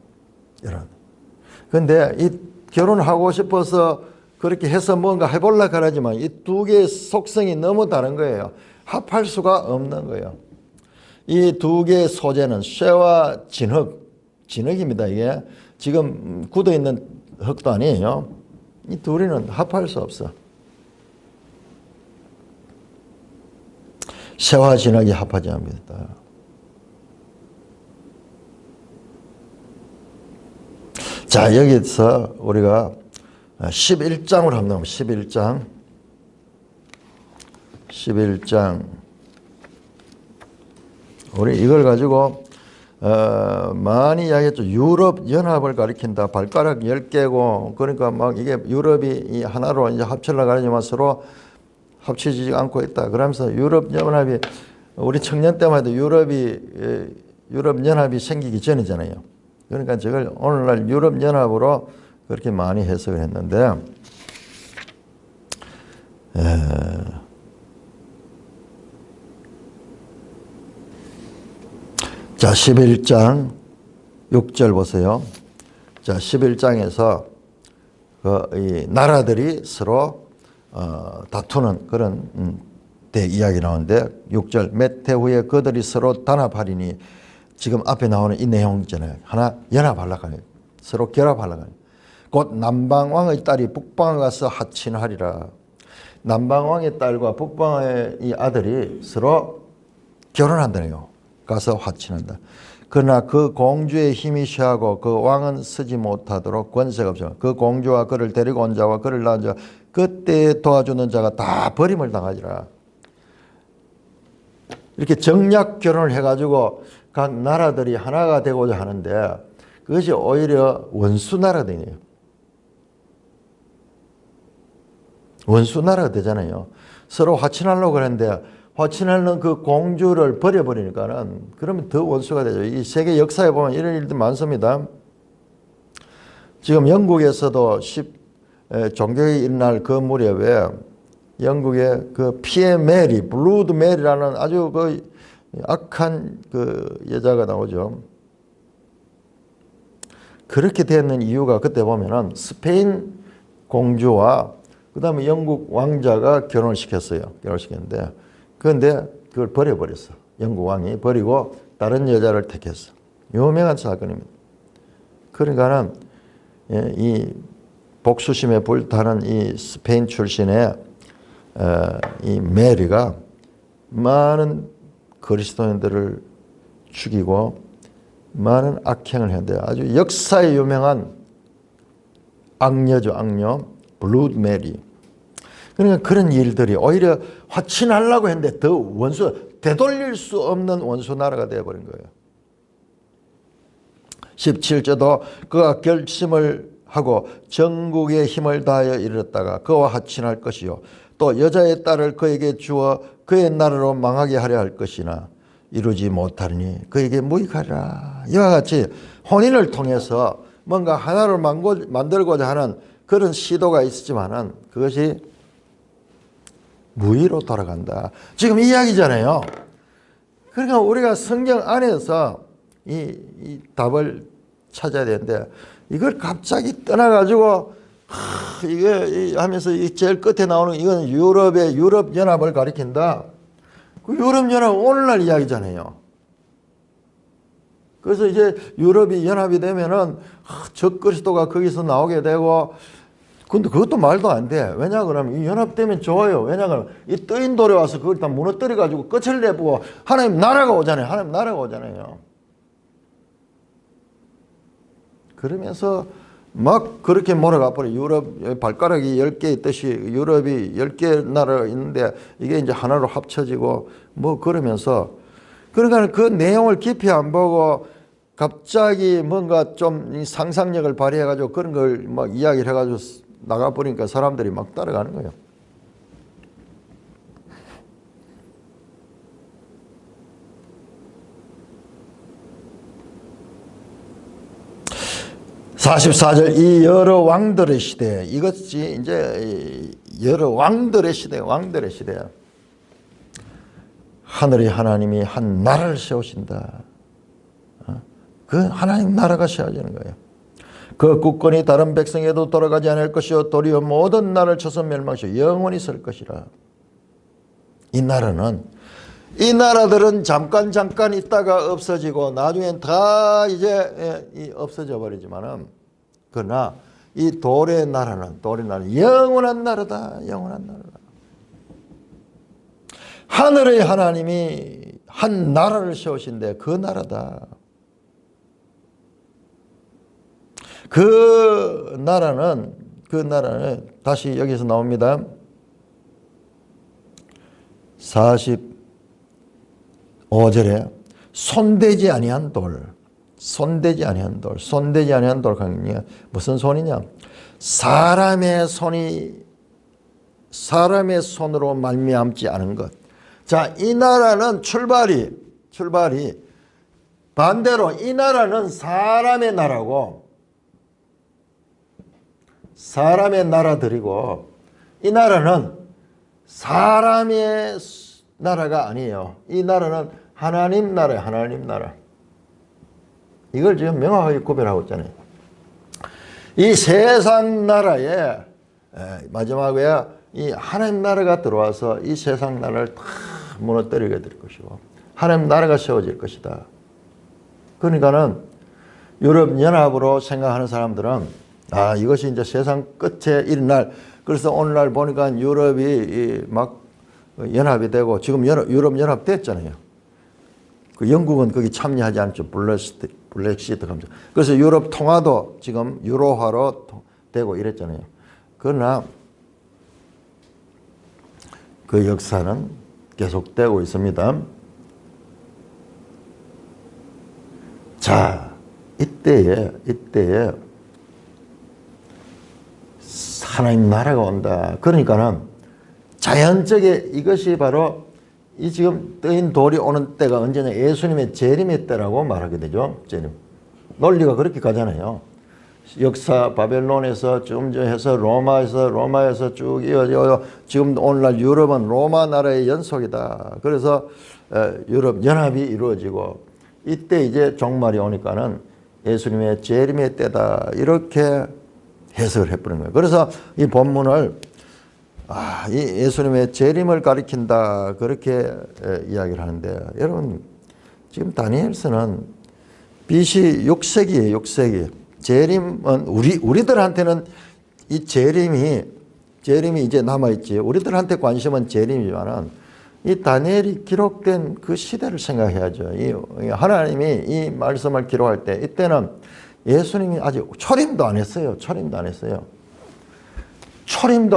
그런데 이 결혼하고 싶어서 그렇게 해서 뭔가 해보려고 하지만 이 두 개의 속성이 너무 다른 거예요. 합할 수가 없는 거예요. 이 두 개의 소재는 쇠와 진흙입니다. 이게 지금 굳어있는 흙도 아니에요. 이 둘이는 합할 수 없어. 쇠와 진흙이 합하지 않습니다. 자, 여기서 우리가 11장으로 한번 나오면 11장 우리 이걸 가지고 많이 이야기했죠. 유럽 연합을 가리킨다. 발가락 10개고 그러니까 막 이게 유럽이 하나로 이제 합치려고 하지만 서로 합치지 않고 있다. 그러면서 유럽 연합이 우리 청년 때만 해도 유럽 연합이 생기기 전이잖아요. 그러니까 저걸 오늘날 유럽 연합으로 그렇게 많이 해석을 했는데 자, 11장 6절 보세요. 자, 11장에서 이 나라들이 서로 다투는 그런 데 이야기 나오는데 6절 몇 해 후에 그들이 서로 단합하리니 지금 앞에 나오는 이 내용 있잖아요. 하나 연합하려고 하니 서로 결합하려고 하니 곧 남방왕의 딸이 북방에 가서 하친하리라. 남방왕의 딸과 북방의 이 아들이 서로 결혼한다네요. 가서 화친한다. 그러나 그 공주의 힘이 쇠하고 그 왕은 서지 못하도록 권세가 없어. 그 공주와 그를 데리고 온 자와 그를 낳은 자 그때 도와주는 자가 다 버림을 당하지라. 이렇게 정략 결혼을 해가지고 각 나라들이 하나가 되고자 하는데 그것이 오히려 원수 나라들이에요. 원수 나라가 되잖아요. 서로 화친하려고 그랬는데 화친하는 그 공주를 버려버리니까는 그러면 더 원수가 되죠. 이 세계 역사에 보면 이런 일들 많습니다. 지금 영국에서도 종교의 일날 그 무렵에 영국의 그 피에 메리, 블루드 메리라는 아주 그 악한 그 여자가 나오죠. 그렇게 되는 이유가 그때 보면은 스페인 공주와 그 다음에 영국 왕자가 결혼을 시켰어요. 결혼을 시켰는데 그런데 그걸 버려버렸어. 영국 왕이 버리고 다른 여자를 택했어. 유명한 사건입니다. 그러니까는 이 복수심에 불타는 이 스페인 출신의 이 메리가 많은 그리스도인들을 죽이고 많은 악행을 했는데 아주 역사에 유명한 악녀죠. 악녀. 블루드 메리. 그러니까 그런 일들이 오히려 화친하려고 했는데 더 원수, 되돌릴 수 없는 원수 나라가 되어버린 거예요. 17절도 그가 결심을 하고 전국의 힘을 다하여 이르렀다가 그와 화친할 것이요 또 여자의 딸을 그에게 주어 그의 나라로 망하게 하려 할 것이나 이루지 못하리니 그에게 무익하리라. 이와 같이 혼인을 통해서 뭔가 하나를 만들고자 하는 그런 시도가 있었지만은 그것이 무의로 돌아간다. 지금 이 이야기잖아요. 그러니까 우리가 성경 안에서 이 답을 찾아야 되는데 이걸 갑자기 떠나가지고 이게 하면서 이 제일 끝에 나오는 이건 유럽 연합을 가리킨다. 그 유럽 연합 오늘날 이야기잖아요. 그래서 이제 유럽이 연합이 되면은 적그리스도가 거기서 나오게 되고 근데 그것도 말도 안 돼. 왜냐 그러면 이 연합되면 좋아요. 왜냐 그러면 이 뜨인 돌에 와서 그걸 다 무너뜨려 가지고 끝을 내보고 하나님 나라가 오잖아요. 하나님 나라가 오잖아요. 그러면서 막 그렇게 몰아가 버려. 유럽 발가락이 10개 있듯이 유럽이 10개 나라가 있는데 이게 이제 하나로 합쳐지고 뭐 그러면서 그러니까 그 내용을 깊이 안 보고 갑자기 뭔가 좀 상상력을 발휘해 가지고 그런 걸 막 이야기를 해 가지고 나가 버리니까 사람들이 막 따라가는 거예요. (44절) 이 여러 왕들의 시대, 이것이 이제 여러 왕들의 시대, 왕들의 시대야. 하늘의 하나님이 한 나라를 세우신다. 그 하나님 나라가 세워지는 거예요. 그 국권이 다른 백성에도 돌아가지 않을 것이요 도리어 모든 나라를 쳐서 멸망시켜 영원히 설 것이라. 이 나라들은 잠깐 있다가 없어지고 나중엔 다 이제 없어져 버리지만은 그러나 이 돌의 나라는 영원한 나라다. 영원한 나라다. 하늘의 하나님이 한 나라를 세우신데 그 나라다. 그 나라는 다시 여기서 나옵니다. 45절에 손대지 아니한 돌. 손대지 아니한 돌. 손대지 아니한 돌. 무슨 손이냐? 사람의 손으로 말미암지 않은 것. 자, 이 나라는 출발이 반대로 이 나라는 사람의 나라고 사람의 나라들이고 이 나라는 사람의 나라가 아니에요. 이 나라는 하나님 나라예요. 하나님 나라. 이걸 지금 명확하게 구별하고 있잖아요. 이 세상 나라에 마지막에 이 하나님 나라가 들어와서 이 세상 나라를 다 무너뜨리게 될 것이고 하나님 나라가 세워질 것이다. 그러니까는 유럽 연합으로 생각하는 사람들은 이것이 이제 세상 끝에 일어날, 그래서 오늘날 보니까 유럽이 막 연합이 되고 지금 유럽 연합 됐잖아요. 그 영국은 거기 참여하지 않죠. 블랙시트 감정. 그래서 유럽 통화도 지금 유로화로 되고 이랬잖아요. 그러나 그 역사는 계속되고 있습니다. 자, 이때에 하나님 나라가 온다. 그러니까는 자연적인 이것이 바로 이 지금 뜨인 돌이 오는 때가 언제냐? 예수님의 재림의 때라고 말하게 되죠. 재림. 논리가 그렇게 가잖아요. 역사 바벨론에서 좀 해서 로마에서 쭉 이어져 지금 오늘날 유럽은 로마 나라의 연속이다. 그래서 유럽 연합이 이루어지고 이때 이제 종말이 오니까는 예수님의 재림의 때다. 이렇게 해석을 해버린 거예요. 그래서 이 본문을 이 예수님의 재림을 가리킨다. 그렇게 이야기를 하는데 여러분 지금 다니엘서는 BC 6세기예요. 6세기. 재림은 우리들한테는 이 재림이 이제 남아있지. 우리들한테 관심은 재림이지만은 이 다니엘이 기록된 그 시대를 생각해야죠. 이 하나님이 이 말씀을 기록할 때 이때는 예수님이 아직 초림도 안 했어요. 초림도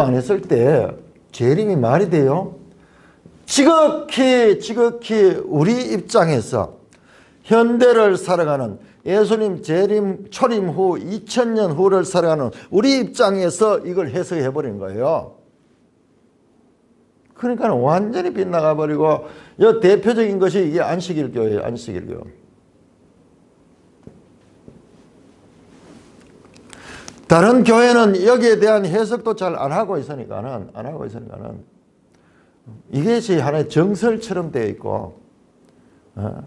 안 했을 때 재림이 말이 돼요? 지극히 우리 입장에서 현대를 살아가는 예수님 초림 후 2000년 후를 살아가는 우리 입장에서 이걸 해석해 버린 거예요. 그러니까 완전히 빗나가 버리고 대표적인 것이 이게 안식일교예요. 안식일교. 다른 교회는 여기에 대한 해석도 잘 안 하고 있으니까는 이것이 하나의 정설처럼 되어 있고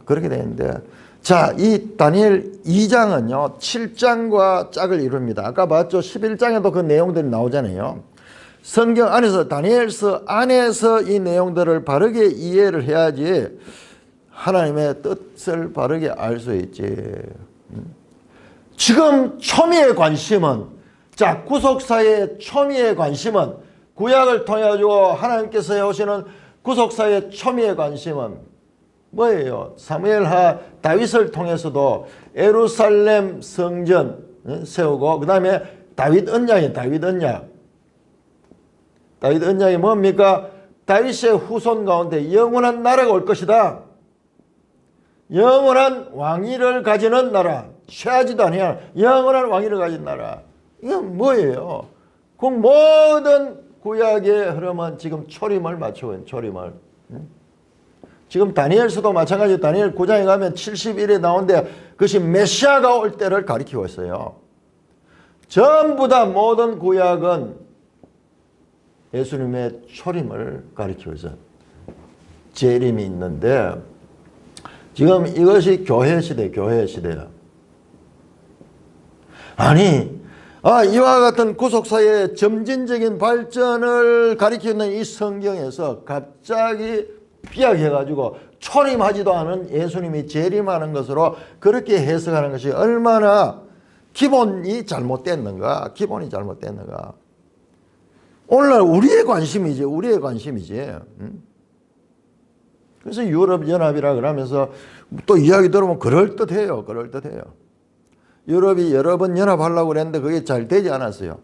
그렇게 되어 있는데 자, 이 다니엘 2장은요 7장과 짝을 이룹니다. 아까 봤죠? 11장에도 그 내용들이 나오잖아요. 성경 안에서 다니엘서 안에서 이 내용들을 바르게 이해를 해야지 하나님의 뜻을 바르게 알 수 있지. 지금 초미의 관심은 구속사의 초미의 관심은 구약을 통해 가지고 하나님께서 해오시는 구속사의 초미의 관심은 뭐예요? 사무엘하 다윗을 통해서도 예루살렘 성전 세우고 그 다음에 다윗 언약이 뭡니까? 다윗의 후손 가운데 영원한 나라가 올 것이다. 영원한 왕위를 가지는 나라. 쇠하지도 아니야. 영원한 왕위를 가진 나라. 이건 뭐예요? 그 모든 구약의 흐름은 지금 초림을 맞추고 있는 초림을. 지금 다니엘서도 마찬가지로 다니엘 9장에 가면 71에 나오는데 그것이 메시아가 올 때를 가리키고 있어요. 전부 다 모든 구약은 예수님의 초림을 가리키고 있어요. 재림이 있는데 지금 이것이 교회 시대야. 아니 이와 같은 구속사의 점진적인 발전을 가리키는 이 성경에서 갑자기 비약해가지고 초림하지도 않은 예수님이 재림하는 것으로 그렇게 해석하는 것이 얼마나 기본이 잘못됐는가. 오늘날 우리의 관심이지. 그래서 유럽연합이라 그러면서 또 이야기 들으면 그럴듯해요. 유럽이 여러 번 연합하려고 그랬는데 그게 잘 되지 않았어요.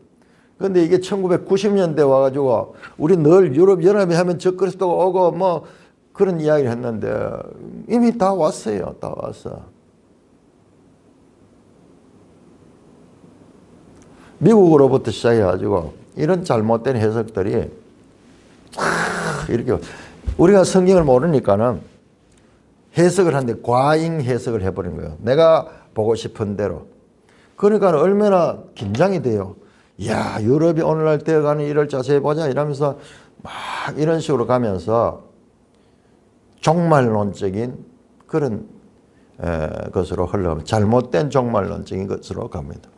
그런데 이게 1990년대 와가지고 우리 늘 유럽연합이 하면 적그리스도가 오고 뭐 그런 이야기를 했는데 이미 다 왔어요. 미국으로부터 시작해가지고 이런 잘못된 해석들이 이렇게 우리가 성경을 모르니까는 해석을 하는데 과잉 해석을 해버린 거예요. 내가 보고 싶은 대로. 그러니까 얼마나 긴장이 돼요. 이야, 유럽이 오늘날 되어가는 일을 자세히 보자 이러면서 막 이런 식으로 가면서 종말론적인 그런 것으로 흘러가면 잘못된 종말론적인 것으로 갑니다.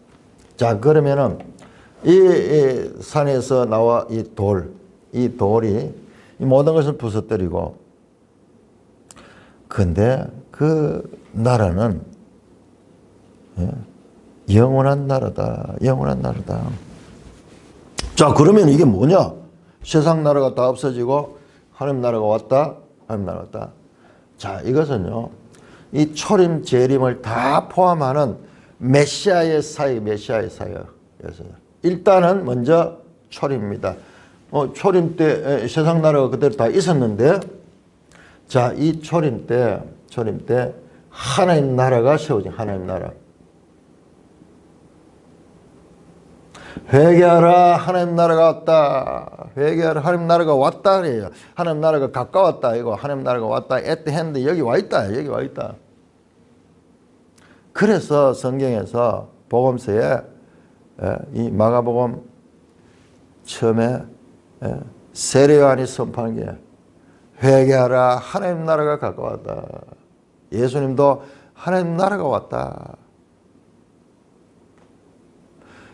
자, 그러면은 이 산에서 나와 이 돌이 이 모든 것을 부서뜨리고 근데 그 나라는 영원한 나라다. 자, 그러면 이게 뭐냐? 세상 나라가 다 없어지고 하나님 나라가 왔다. 자, 이것은요. 이 초림 재림을 다 포함하는 메시아의 사역이었어요. 일단은 먼저 초림입니다. 초림 때 세상 나라가 그대로 다 있었는데 자, 이 초림 때 하나님 나라가 세워진 하나님 나라. 회개하라, 하나님 나라가 왔다. 회개하라, 하나님 나라가 왔다 그래요. 하나님 나라가 가까웠다. 이거 하나님 나라가 왔다. at hand, 여기 와 있다. 여기 와 있다. 그래서 성경에서 복음서에 이 마가복음 처음에 세례 요한이 선포한 게 회개하라, 하나님 나라가 가까웠다. 예수님도 하나님 나라가 왔다.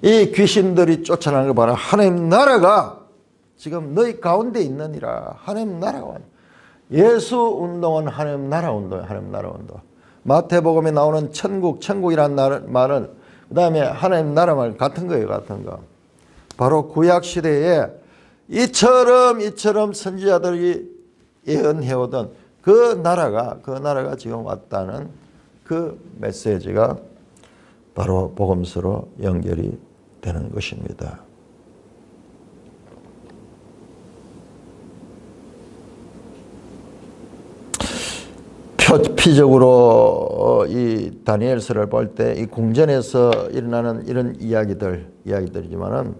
이 귀신들이 쫓아나는 거 봐라. 하나님 나라가 지금 너희 가운데 있느니라. 하나님 나라가 왔다. 예수 운동은 하나님 나라 운동이야. 하나님 나라 운동. 마태복음에 나오는 천국이라는 말은 그 다음에 하나님 나라 말 같은 거예요. 같은 거. 바로 구약시대에 이처럼 선지자들이 예언해오던 그 나라가 지금 왔다는 그 메시지가 바로 복음서로 연결이 되는 것입니다. 표피적으로 이 다니엘서를 볼 때 이 궁전에서 일어나는 이런 이야기들이지만은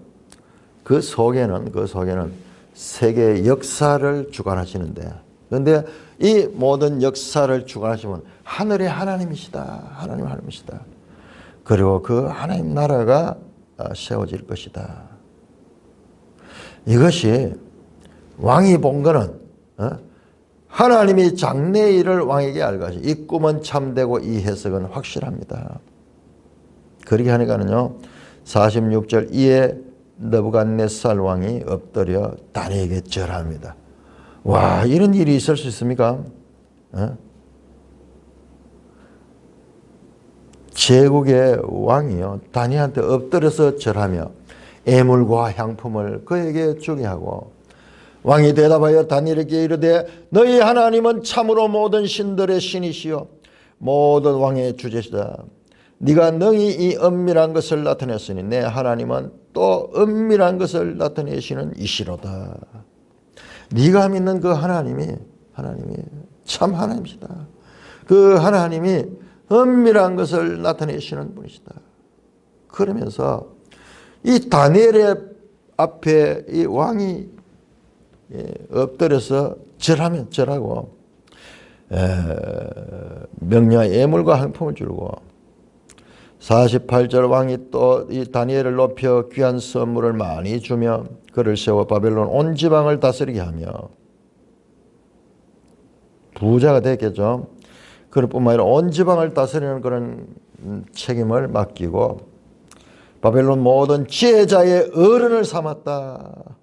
그 속에는 세계의 역사를 주관하시는데, 그런데 이 모든 역사를 주관하시면 하늘의 하나님이시다. 하나님이시다. 그리고 그 하나님 나라가 세워질 것이다. 이것이 왕이 본 거는 하나님이 장래의 일을 왕에게 알가시. 이 꿈은 참되고 이 해석은 확실합니다. 그렇게 하니까는요, 46절 이에 느부갓네살 왕이 엎드려 다니엘에게 절합니다. 와, 이런 일이 있을 수 있습니까? 제국의 왕이요, 다니엘한테 엎드려서 절하며 애물과 향품을 그에게 주게 하고, 왕이 대답하여 다니엘에게 이르되 너희 하나님은 참으로 모든 신들의 신이시요 모든 왕의 주제시다. 네가 능히 이 은밀한 것을 나타냈으니 내 하나님은 또 은밀한 것을 나타내시는 이시로다. 네가 믿는 그 하나님이 참 하나님이시다. 그 하나님이 은밀한 것을 나타내시는 분이시다. 그러면서 이 다니엘의 앞에 이 왕이 엎드려서 절하고 명령하 예물과 향품을 주고, 48절 왕이 또 이 다니엘을 높여 귀한 선물을 많이 주며 그를 세워 바벨론 온 지방을 다스리게 하며, 부자가 됐겠죠. 그럴 뿐만 아니라 온 지방을 다스리는 그런 책임을 맡기고 바벨론 모든 지혜자의 어른을 삼았다.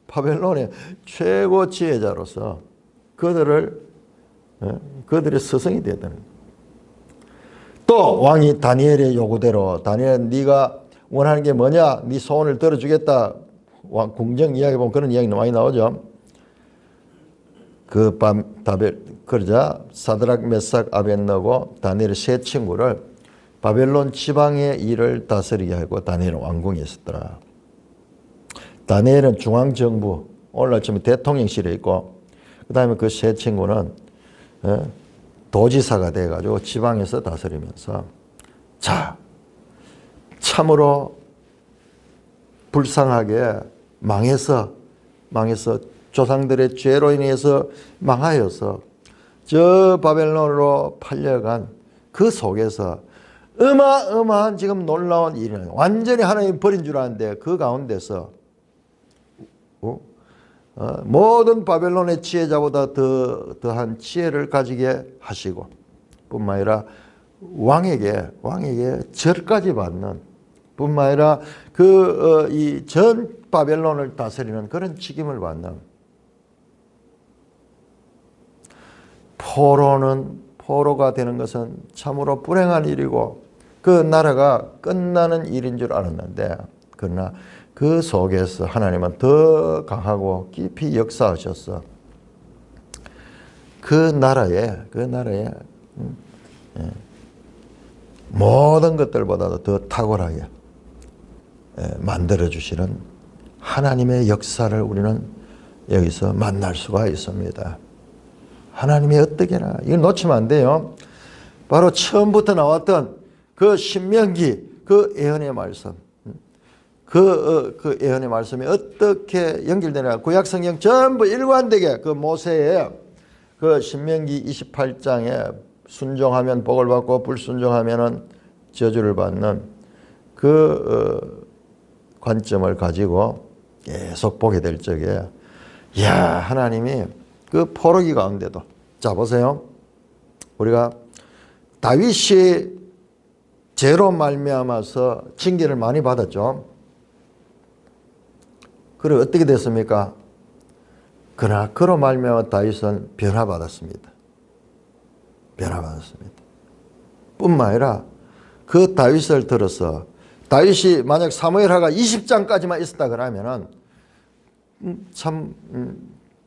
바벨론의 최고 지혜자로서 그들의 스승이 되었다는 거예요. 또 왕이 다니엘의 요구대로 다니엘 네가 원하는 게 뭐냐? 네 소원을 들어주겠다. 궁정 이야기 보면 그런 이야기 많이 나오죠. 그러자 사드락 메삭 아벳느고 다니엘의 세 친구를 바벨론 지방의 일을 다스리게 하고 다니엘은 왕궁에 있었더라. 다니엘은 중앙정부, 오늘날 지금 대통령실에 있고, 그 다음에 그 세 친구는 도지사가 돼가지고 지방에서 다스리면서, 자, 참으로 불쌍하게 망해서 조상들의 죄로 인해서 망하여서 저 바벨론으로 팔려간 그 속에서 어마어마한 지금 놀라운 일이에요. 완전히 하나님 버린 줄 아는데 그 가운데서 모든 바벨론의 지혜자보다 더한 지혜를 가지게 하시고, 뿐만 아니라 왕에게 절까지 받는, 뿐만 아니라 이 전 바벨론을 다스리는 그런 책임을 받는, 포로가 되는 것은 참으로 불행한 일이고 그 나라가 끝나는 일인 줄 알았는데, 그러나 그 속에서 하나님은 더 강하고 깊이 역사하셔서 그 나라에 모든 것들보다도 더 탁월하게 만들어주시는 하나님의 역사를 우리는 여기서 만날 수가 있습니다. 하나님이 어떻게나 이걸 놓치면 안 돼요. 바로 처음부터 나왔던 그 신명기 그 예언의 말씀, 그 예언의 말씀이 어떻게 연결되냐. 구약성경 전부 일관되게 그 모세의 그 신명기 28장에 순종하면 복을 받고 불순종하면은 저주를 받는 그 관점을 가지고 계속 보게 될 적에, 이야, 하나님이 그 포로기 가운데도, 자 보세요. 우리가 다윗이 죄로 말미암아서 징계를 많이 받았죠. 그리고 어떻게 됐습니까? 그러나 그로 말미암아 다윗은 변화받았습니다. 변화받았습니다. 뿐만 아니라 그 다윗을 들어서, 다윗이 만약 사무엘하가 20장까지만 있었다 그러면은 참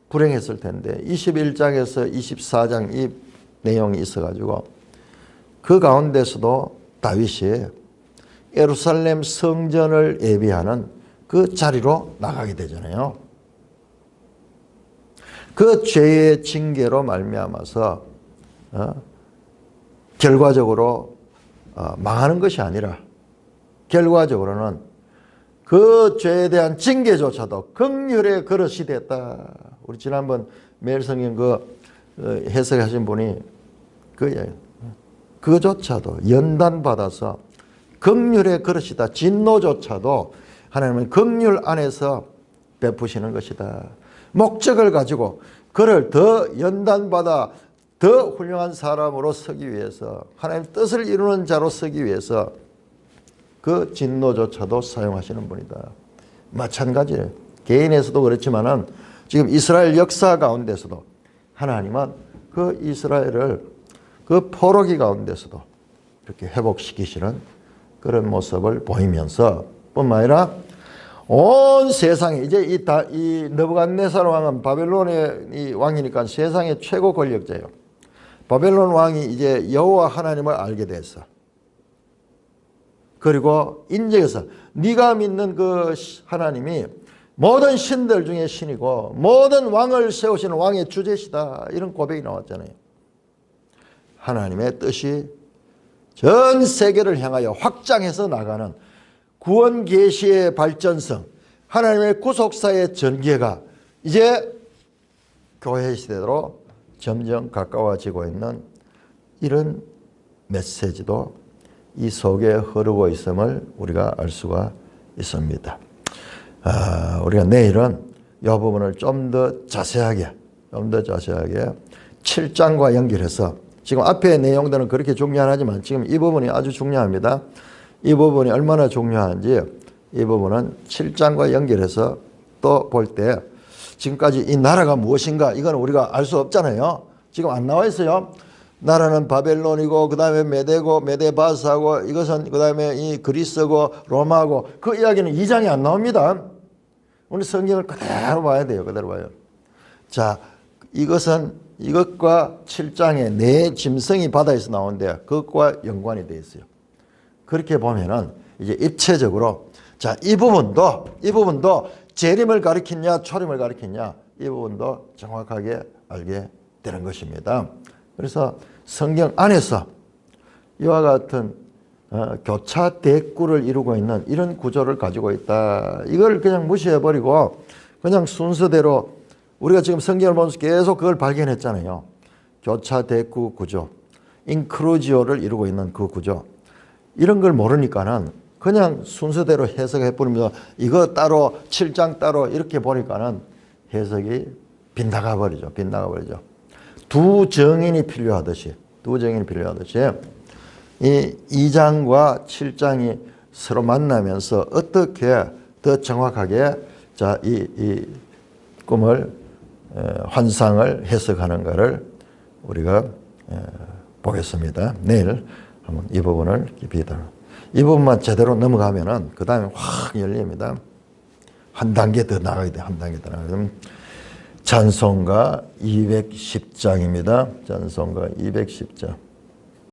불행했을 텐데 21장에서 24장 이 내용이 있어가지고 그 가운데서도 다윗이 예루살렘 성전을 예비하는 그 자리로 나가게 되잖아요. 그 죄의 징계로 말미암아서 결과적으로 망하는 것이 아니라 결과적으로는 그 죄에 대한 징계조차도 긍휼의 그릇이 됐다. 우리 지난번 매일성경 그 해석하신 분이 그조차도 연단받아서 긍휼의 그릇이다. 진노조차도 하나님은 긍휼 안에서 베푸시는 것이다. 목적을 가지고 그를 더 연단받아 더 훌륭한 사람으로 서기 위해서, 하나님 뜻을 이루는 자로 서기 위해서 그 진노조차도 사용하시는 분이다. 마찬가지예요. 개인에서도 그렇지만은 지금 이스라엘 역사 가운데서도 하나님은 그 이스라엘을 그 포로기 가운데서도 이렇게 회복시키시는 그런 모습을 보이면서 뿐만 아니라 온 세상에 이제 이 느부갓네살 왕은 바벨론의 이 왕이니까 세상의 최고 권력자예요. 바벨론 왕이 이제 여호와 하나님을 알게 됐어. 그리고 인정해서 네가 믿는 그 하나님이 모든 신들 중에 신이고 모든 왕을 세우시는 왕의 주제시다. 이런 고백이 나왔잖아요. 하나님의 뜻이 전 세계를 향하여 확장해서 나가는 구원 계시의 발전성, 하나님의 구속사의 전개가 이제 교회 시대로 점점 가까워지고 있는 이런 메시지도 이 속에 흐르고 있음을 우리가 알 수가 있습니다. 우리가 내일은 이 부분을 좀 더 자세하게 7장과 연결해서, 지금 앞에 내용들은 그렇게 중요하지 않지만 지금 이 부분이 아주 중요합니다. 이 부분이 얼마나 중요한지 이 부분은 7장과 연결해서 또 볼 때, 지금까지 이 나라가 무엇인가 이건 우리가 알 수 없잖아요. 지금 안 나와 있어요. 나라는 바벨론이고 그 다음에 메대고 메데바스하고 이것은 그 다음에 이 그리스고 로마고, 그 이야기는 2장에 안 나옵니다. 우리 성경을 그대로 봐야 돼요. 그대로 봐요. 자, 이것과 7장에 내 짐승이 바다에서 나오는데 그것과 연관이 되어 있어요. 그렇게 보면은 이제 입체적으로, 자, 이 부분도 재림을 가리키냐 초림을 가리키냐 이 부분도 정확하게 알게 되는 것입니다. 그래서 성경 안에서 이와 같은 교차 대꾸를 이루고 있는 이런 구조를 가지고 있다. 이걸 그냥 무시해버리고 그냥 순서대로 우리가 지금 성경을 보면서 계속 그걸 발견했잖아요. 교차 대꾸 구조, 인크루지오를 이루고 있는 그 구조. 이런 걸 모르니까는 그냥 순서대로 해석해버리면서 이거 따로 7장 따로 이렇게 보니까는 해석이 빗나가 버리죠. 두 정인이 필요하듯이 이 2장과 7장이 서로 만나면서 어떻게 더 정확하게 자, 이 꿈을 환상을 해석하는가를 우리가 보겠습니다. 내일 한번 이 부분을 깊이 이 부분만 제대로 넘어가면은 그 다음에 확 열립니다. 한 단계 더 나가야 돼. 한 단계 더 나가야 돼. 찬송가 210장입니다. 찬송가 210장.